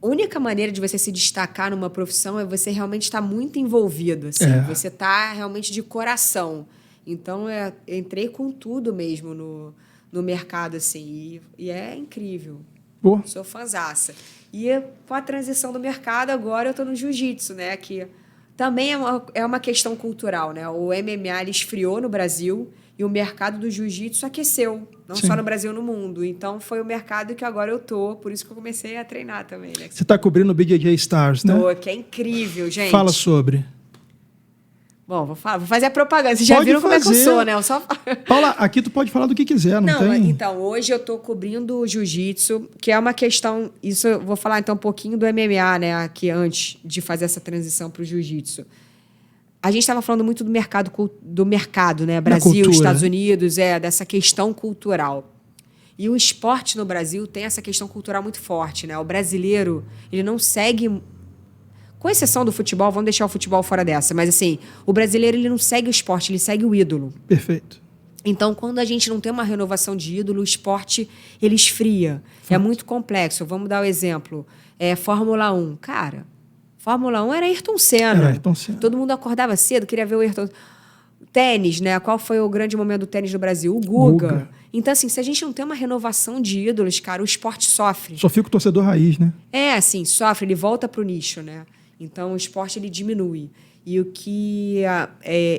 única maneira de você se destacar numa profissão é você realmente estar muito envolvido, assim. Você tá realmente de coração. Então, eu entrei com tudo mesmo no mercado, assim. E é incrível. Pô. Sou fãzaça. E com a transição do mercado, agora eu estou no jiu-jitsu, né? Que também é uma questão cultural, né? O MMA ele esfriou no Brasil e o mercado do jiu-jitsu aqueceu. Não só no Brasil, no mundo. Então, foi o mercado que agora eu tô. Por isso que eu comecei a treinar também, né? Você está cobrindo o BJJ Stars, né? Que é incrível, gente. Fala sobre. Bom, vou fazer a propaganda. Vocês já viram como é que eu sou, né? Paula, aqui tu pode falar do que quiser, não tem? Então, hoje eu tô cobrindo o jiu-jitsu, que é uma questão... Isso eu vou falar, então, um pouquinho do MMA, né? Aqui, antes de fazer essa transição pro jiu-jitsu. A gente estava falando muito do mercado, né? Brasil, Estados Unidos, dessa questão cultural. E o esporte no Brasil tem essa questão cultural muito forte, né? O brasileiro, ele não segue... Com exceção do futebol, vamos deixar o futebol fora dessa, mas assim, o brasileiro ele não segue o esporte, ele segue o ídolo. Perfeito. Então, quando a gente não tem uma renovação de ídolo, o esporte ele esfria. É muito complexo. Vamos dar o exemplo. Fórmula 1. Cara, Fórmula 1 era Ayrton Senna. Todo mundo acordava cedo, queria ver o Ayrton. Tênis, né? Qual foi o grande momento do tênis no Brasil? O Guga. Então, assim, se a gente não tem uma renovação de ídolos, cara, o esporte sofre. Só fica o torcedor raiz, né? Assim, sofre, ele volta pro nicho, né? Então, o esporte, ele diminui. E o que...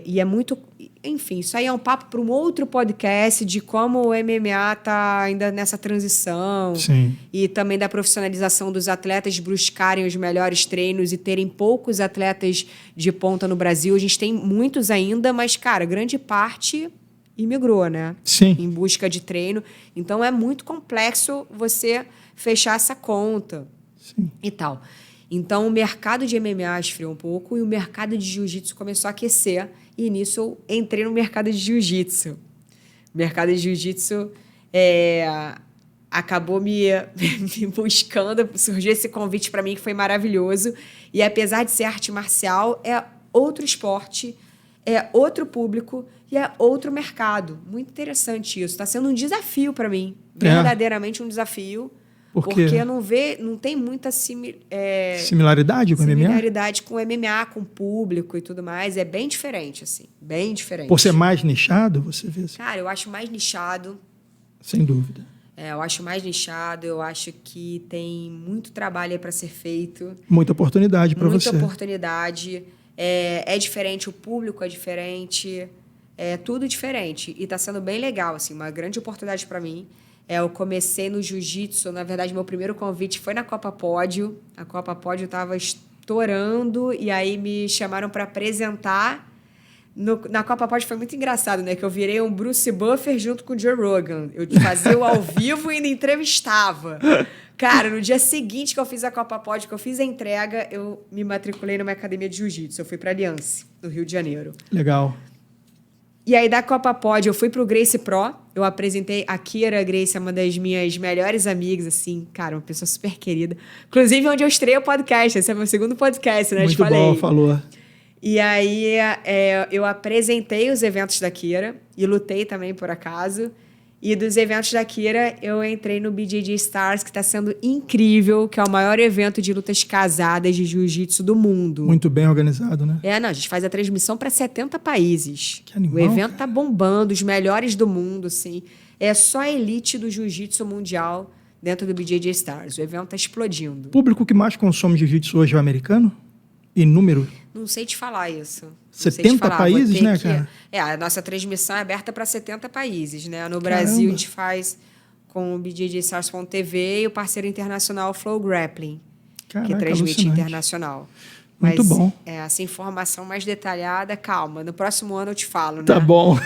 e é muito... Enfim, isso aí é um papo para um outro podcast de como o MMA está ainda nessa transição. Sim. E também da profissionalização dos atletas buscarem os melhores treinos e terem poucos atletas de ponta no Brasil. A gente tem muitos ainda, mas, cara, grande parte imigrou, né? Sim. Em busca de treino. Então, é muito complexo você fechar essa conta. Sim. E tal. Então, o mercado de MMA esfriou um pouco e o mercado de jiu-jitsu começou a aquecer. E nisso eu entrei no mercado de jiu-jitsu. O mercado de jiu-jitsu acabou me buscando, surgiu esse convite para mim que foi maravilhoso. E apesar de ser arte marcial, é outro esporte, é outro público e é outro mercado. Muito interessante isso. Está sendo um desafio para mim, verdadeiramente um desafio. Porque não tem muita similaridade com o MMA? Similaridade com o MMA, com o público e tudo mais. É bem diferente, assim. Bem diferente. Por ser mais nichado, você vê assim? Cara, eu acho mais nichado. Sem dúvida. Eu acho mais nichado. Eu acho que tem muito trabalho aí para ser feito. Muita oportunidade para você. Muita oportunidade. É diferente, o público é diferente. É tudo diferente. E está sendo bem legal, assim. Uma grande oportunidade para mim. Eu comecei no jiu-jitsu, na verdade, meu primeiro convite foi na Copa Pódio. A Copa Pódio estava estourando e aí me chamaram para apresentar. Na Copa Pódio foi muito engraçado, né? Que eu virei um Bruce Buffer junto com o Joe Rogan. Eu fazia o ao vivo e ainda entrevistava. Cara, no dia seguinte que eu fiz a Copa Pódio, que eu fiz a entrega, eu me matriculei numa academia de jiu-jitsu. Eu fui para Aliança, no Rio de Janeiro. Legal. E aí, da Copa Pódio, eu fui pro Gracie Pro. Eu apresentei a Kira Gracie, uma das minhas melhores amigas, assim, cara, uma pessoa super querida. Inclusive, onde eu estrei o podcast. Esse é meu segundo podcast, né? Muito bom, falou. E aí, eu apresentei os eventos da Kira e lutei também, por acaso. E dos eventos da Kira, eu entrei no BJJ Stars, que está sendo incrível, que é o maior evento de lutas casadas de jiu-jitsu do mundo. Muito bem organizado, né? A gente faz a transmissão para 70 países. Que animal, o evento tá bombando, os melhores do mundo, assim. É só a elite do jiu-jitsu mundial dentro do BJJ Stars. O evento tá explodindo. O público que mais consome jiu-jitsu hoje é o americano? Em número? Não sei te falar isso. 70 países, né, cara? A nossa transmissão é aberta para 70 países, né? No Brasil, a gente faz com o BJJ Stars.tv e o parceiro internacional Flow Grappling, que transmite internacional. Muito bom. Essa informação mais detalhada, calma. No próximo ano eu te falo, né? Tá bom.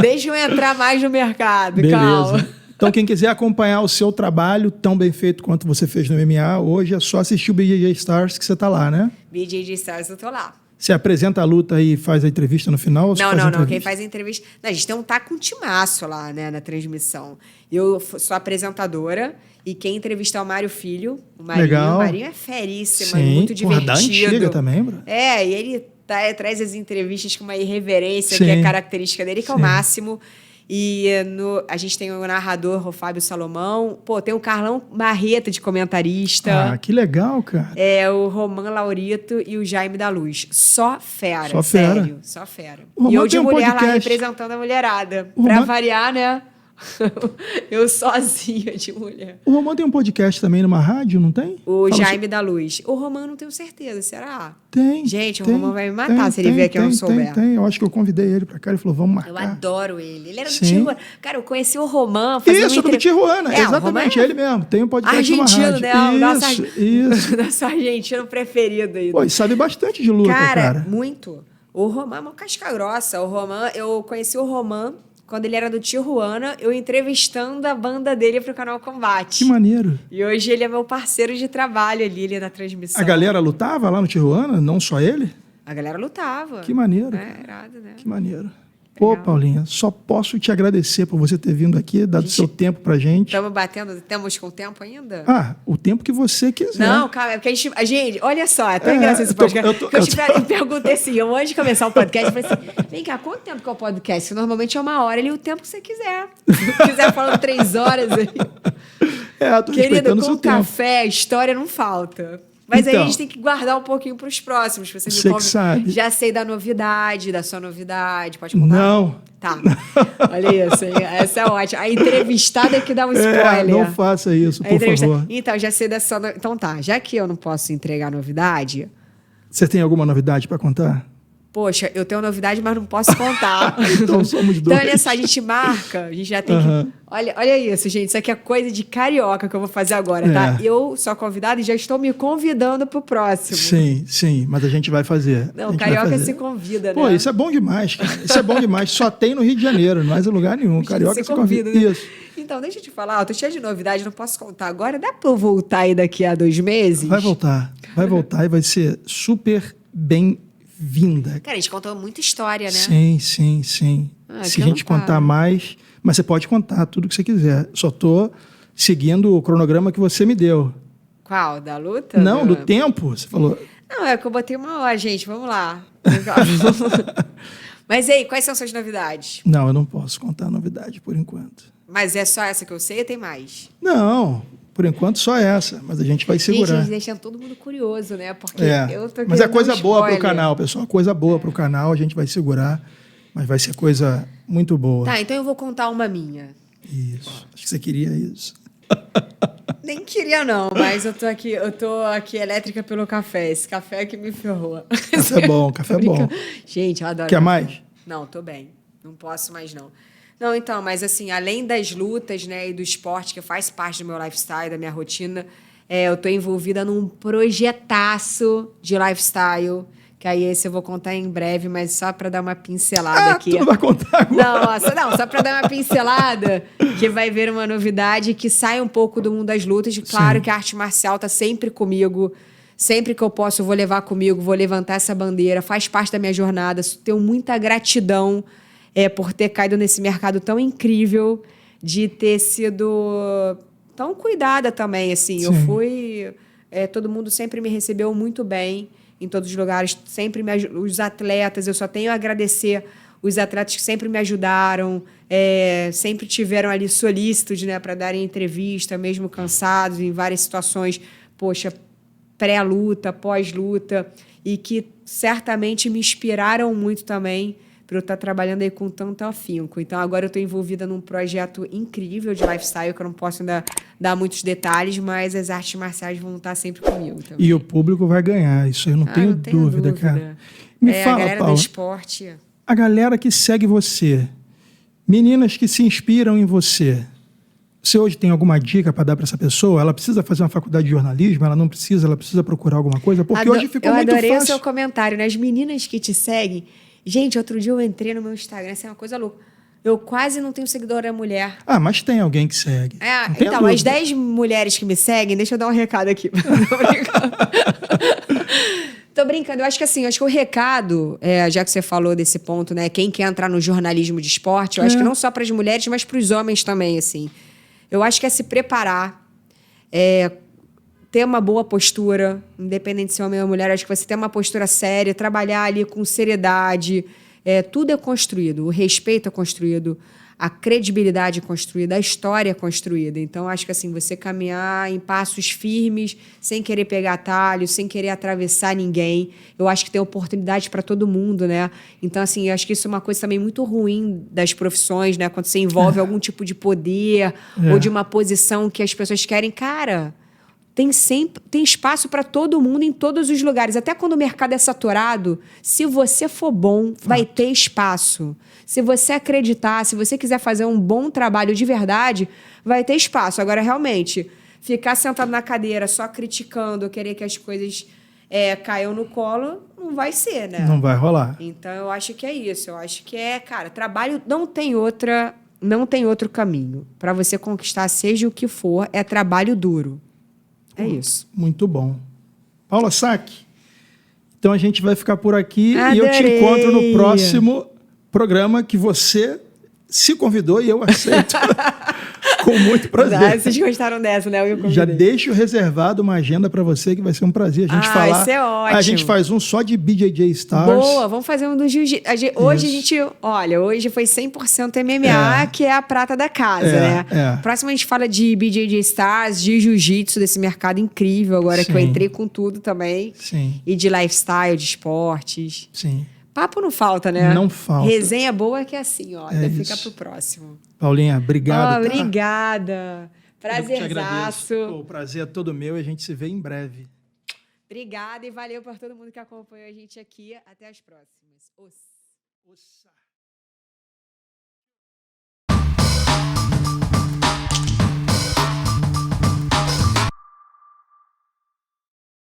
Deixa eu entrar mais no mercado, beleza. Calma. Então, quem quiser acompanhar o seu trabalho tão bem feito quanto você fez no MMA, hoje é só assistir o BJJ Stars que você tá lá, né? BJJ Stars, eu tô lá. Você apresenta a luta e faz a entrevista no final? Ou não. Quem faz a entrevista... Não, a gente tá com um timaço lá, né, na transmissão. Eu sou apresentadora e quem entrevista é o Mário Filho. O Marinho. Legal. O Marinho é feríssimo, sim, muito divertido. Da antiga também, bro. E ele traz as entrevistas com uma irreverência Sim. que é característica dele, que é o Sim. máximo. E a gente tem o narrador, o Fábio Salomão. Pô, tem o Carlão Barreto de comentarista. Ah, que legal, cara. O Roman Laurito e o Jaime da Luz. Só fera, Só fera. sério. Só fera. O E eu Roman de tem um mulher lá podcast. representando a mulherada. O Pra Roman- variar, né? Eu sozinha de mulher. O Romão tem um podcast também numa rádio, não tem? O Fala Jaime da Luz. O Roman não tenho certeza, será? Tem. Gente, o tem, Romão vai me matar se ele ver que eu não souber. Tem. Eu acho que eu convidei ele pra cá, ele falou, vamos marcar. Eu adoro ele. Ele era do Sim. Tijuana. Cara, eu conheci o Roman fazendo Isso, do Tijuana, exatamente, o Roman ele mesmo. Tem um podcast numa argentino, rádio. né? Isso. Nosso argentino preferido aí. Pô, e sabe bastante de luta, cara. Muito. O Roman é uma casca grossa. O Roman, eu conheci o Roman quando ele era do Tijuana, eu entrevistando a banda dele pro canal Combate. Que maneiro. E hoje ele é meu parceiro de trabalho ali, ele é na transmissão. A galera lutava lá no Tijuana, não só ele? A galera lutava. Que maneiro. Irado, né? Que maneiro. Pô, Legal. Paulinha, só posso te agradecer por você ter vindo aqui, dado seu tempo pra gente. Estamos batendo, temos com tempo ainda? Ah, o tempo que você quiser. Não, calma, é porque gente, olha só, é tão É, engraçado esse eu tô- podcast. eu tô- Porque eu tô- eu perguntei assim, eu antes de começar o podcast, eu falei assim, vem cá, quanto tempo que é o podcast? Normalmente é 1 hora, ele o tempo que você quiser. Se quiser falando 3 horas aí. Tô Querido, respeitando o com seu tempo. café, história não falta. Mas aí Então. a gente tem que guardar um pouquinho para os próximos. Você me Você que convida. sabe. Já sei da novidade, da sua novidade. Pode contar? Não. Tá. Olha isso, hein? Essa é ótima. A entrevistada é que dá um spoiler. Não faça isso, A por entrevista- favor. Então, já sei dessa. Então tá, já que eu não posso entregar novidade, Você tem alguma novidade pra contar? poxa, eu tenho novidade, mas não posso contar. Então somos Então, dois. olha só, a gente marca, a gente já tem Aham. que. Olha isso, gente. Isso aqui é coisa de carioca que eu vou fazer agora, tá? É. Eu sou a convidada e já estou me convidando pro próximo. Sim, mas a gente vai fazer. A Não, gente vai carioca fazer. se convida, né? Pô, isso é bom demais, cara. Isso é bom demais. Só tem no Rio de Janeiro, não é em lugar nenhum. Carioca se convida. né? Isso. Então, deixa eu te falar, eu tô cheia de novidade, não posso contar agora. Dá pra eu voltar aí daqui a 2 meses? Vai voltar e vai ser super bem-vinda. Cara, a gente contou muita história, né? Sim. Ah, Se que a eu gente não paro. contar mais, mas você pode contar tudo que você quiser. Só tô seguindo o cronograma que você me deu. Qual? Da luta? Não, do tempo. Você falou. Não, é que eu botei 1 hora, gente. Vamos lá. Mas e aí, quais são suas novidades? Não, eu não posso contar novidade por enquanto. Mas é só essa que eu sei ou tem mais? Não, por enquanto só essa, mas a gente vai segurar. Gente, deixando todo mundo curioso, né? Porque É, eu tô mas é querendo coisa um boa pro spoiler. canal, pessoal. Coisa boa pro canal, a gente vai segurar, mas vai ser coisa muito boa. Tá, então eu vou contar uma minha. Isso. Acho que você queria isso. Nem queria não, mas eu tô aqui elétrica pelo café. Esse café é que me ferrou. Café bom, café bom. Gente, eu adoro Quer café. mais? Não, tô bem. Não posso mais, não. Não, então, mas assim, além das lutas, né, e do esporte, que faz parte do meu lifestyle, da minha rotina, eu tô envolvida num projetaço de lifestyle, que aí esse eu vou contar em breve, mas só para dar uma pincelada aqui. Tu não vai contar agora. Não, só para dar uma pincelada, que vai ver uma novidade que sai um pouco do mundo das lutas. Claro Sim. que a arte marcial tá sempre comigo. Sempre que eu posso, eu vou levar comigo, vou levantar essa bandeira, faz parte da minha jornada. Tenho muita gratidão por ter caído nesse mercado tão incrível, de ter sido tão cuidada também, assim. Eu Sim. fui... todo mundo sempre me recebeu muito bem em todos os lugares, sempre os atletas, eu só tenho a agradecer os atletas que sempre me ajudaram, sempre tiveram ali solícitos, né, para darem entrevista, mesmo cansados, em várias situações, poxa, pré-luta, pós-luta, e que certamente me inspiraram muito também para eu estar trabalhando aí com tanto afinco. Então, agora eu estou envolvida num projeto incrível de lifestyle, que eu não posso ainda dar muitos detalhes, mas as artes marciais vão estar sempre comigo também. E o público vai ganhar, isso eu não tenho não tenho dúvida, cara. Me a fala, galera Paula, do esporte... a galera que segue você, meninas que se inspiram em você, você hoje tem alguma dica para dar para essa pessoa? Ela precisa fazer uma faculdade de jornalismo? Ela não precisa? Ela precisa procurar alguma coisa? Porque hoje ficou eu muito adorei o fácil. seu comentário, né? As meninas que te seguem... Gente, outro dia eu entrei no meu Instagram, isso é uma coisa louca. Eu quase não tenho seguidora mulher. Ah, mas tem alguém que segue. Não tenha Então, as dúvida. 10 mulheres que me seguem, deixa eu dar um recado aqui. Tô brincando. Tô brincando. Eu acho que assim, o recado, já que você falou desse ponto, né? Quem quer entrar no jornalismo de esporte, eu acho que não só para as mulheres, mas para os homens também, assim. Eu acho que é se preparar, ter uma boa postura, independente de ser homem ou mulher, acho que você ter uma postura séria, trabalhar ali com seriedade, tudo é construído, o respeito é construído, a credibilidade é construída, a história é construída. Então, acho que assim, você caminhar em passos firmes, sem querer pegar atalho, sem querer atravessar ninguém, eu acho que tem oportunidade para todo mundo, né? Então, assim, eu acho que isso é uma coisa também muito ruim das profissões, né? Quando você envolve algum tipo de poder ou de uma posição que as pessoas querem, cara... Tem espaço para todo mundo em todos os lugares. Até quando o mercado é saturado, se você for bom, vai ter espaço. Se você acreditar, se você quiser fazer um bom trabalho de verdade, vai ter espaço. Agora, realmente, ficar sentado na cadeira só criticando, querer que as coisas caiam no colo, não vai ser, né? Não vai rolar. Então, eu acho que é isso. Eu acho que cara, trabalho não tem outro caminho. Para você conquistar, seja o que for, é trabalho duro. É isso. Muito bom. Paula Sack, então a gente vai ficar por aqui Adorei. E eu te encontro no próximo programa que você se convidou e eu aceito com muito prazer. Vocês gostaram dessa, né? Já deixo reservado uma agenda para você que vai ser um prazer a gente falar. Isso é ótimo. A gente faz um só de BJJ Stars. Boa, vamos fazer um do jiu-jitsu. Hoje foi 100% MMA, que é a prata da casa, né? Próximo a gente fala de BJJ Stars, de jiu-jitsu, desse mercado incrível agora, que eu entrei com tudo também. Sim. E de lifestyle, de esportes. Sim. Papo não falta, né? Não falta. Resenha boa que é assim, ó. Fica pro próximo. Paulinha, obrigado. Obrigada. Prazerzaço. O prazer é todo meu e a gente se vê em breve. Obrigada e valeu por todo mundo que acompanhou a gente aqui. Até as próximas. Ossa.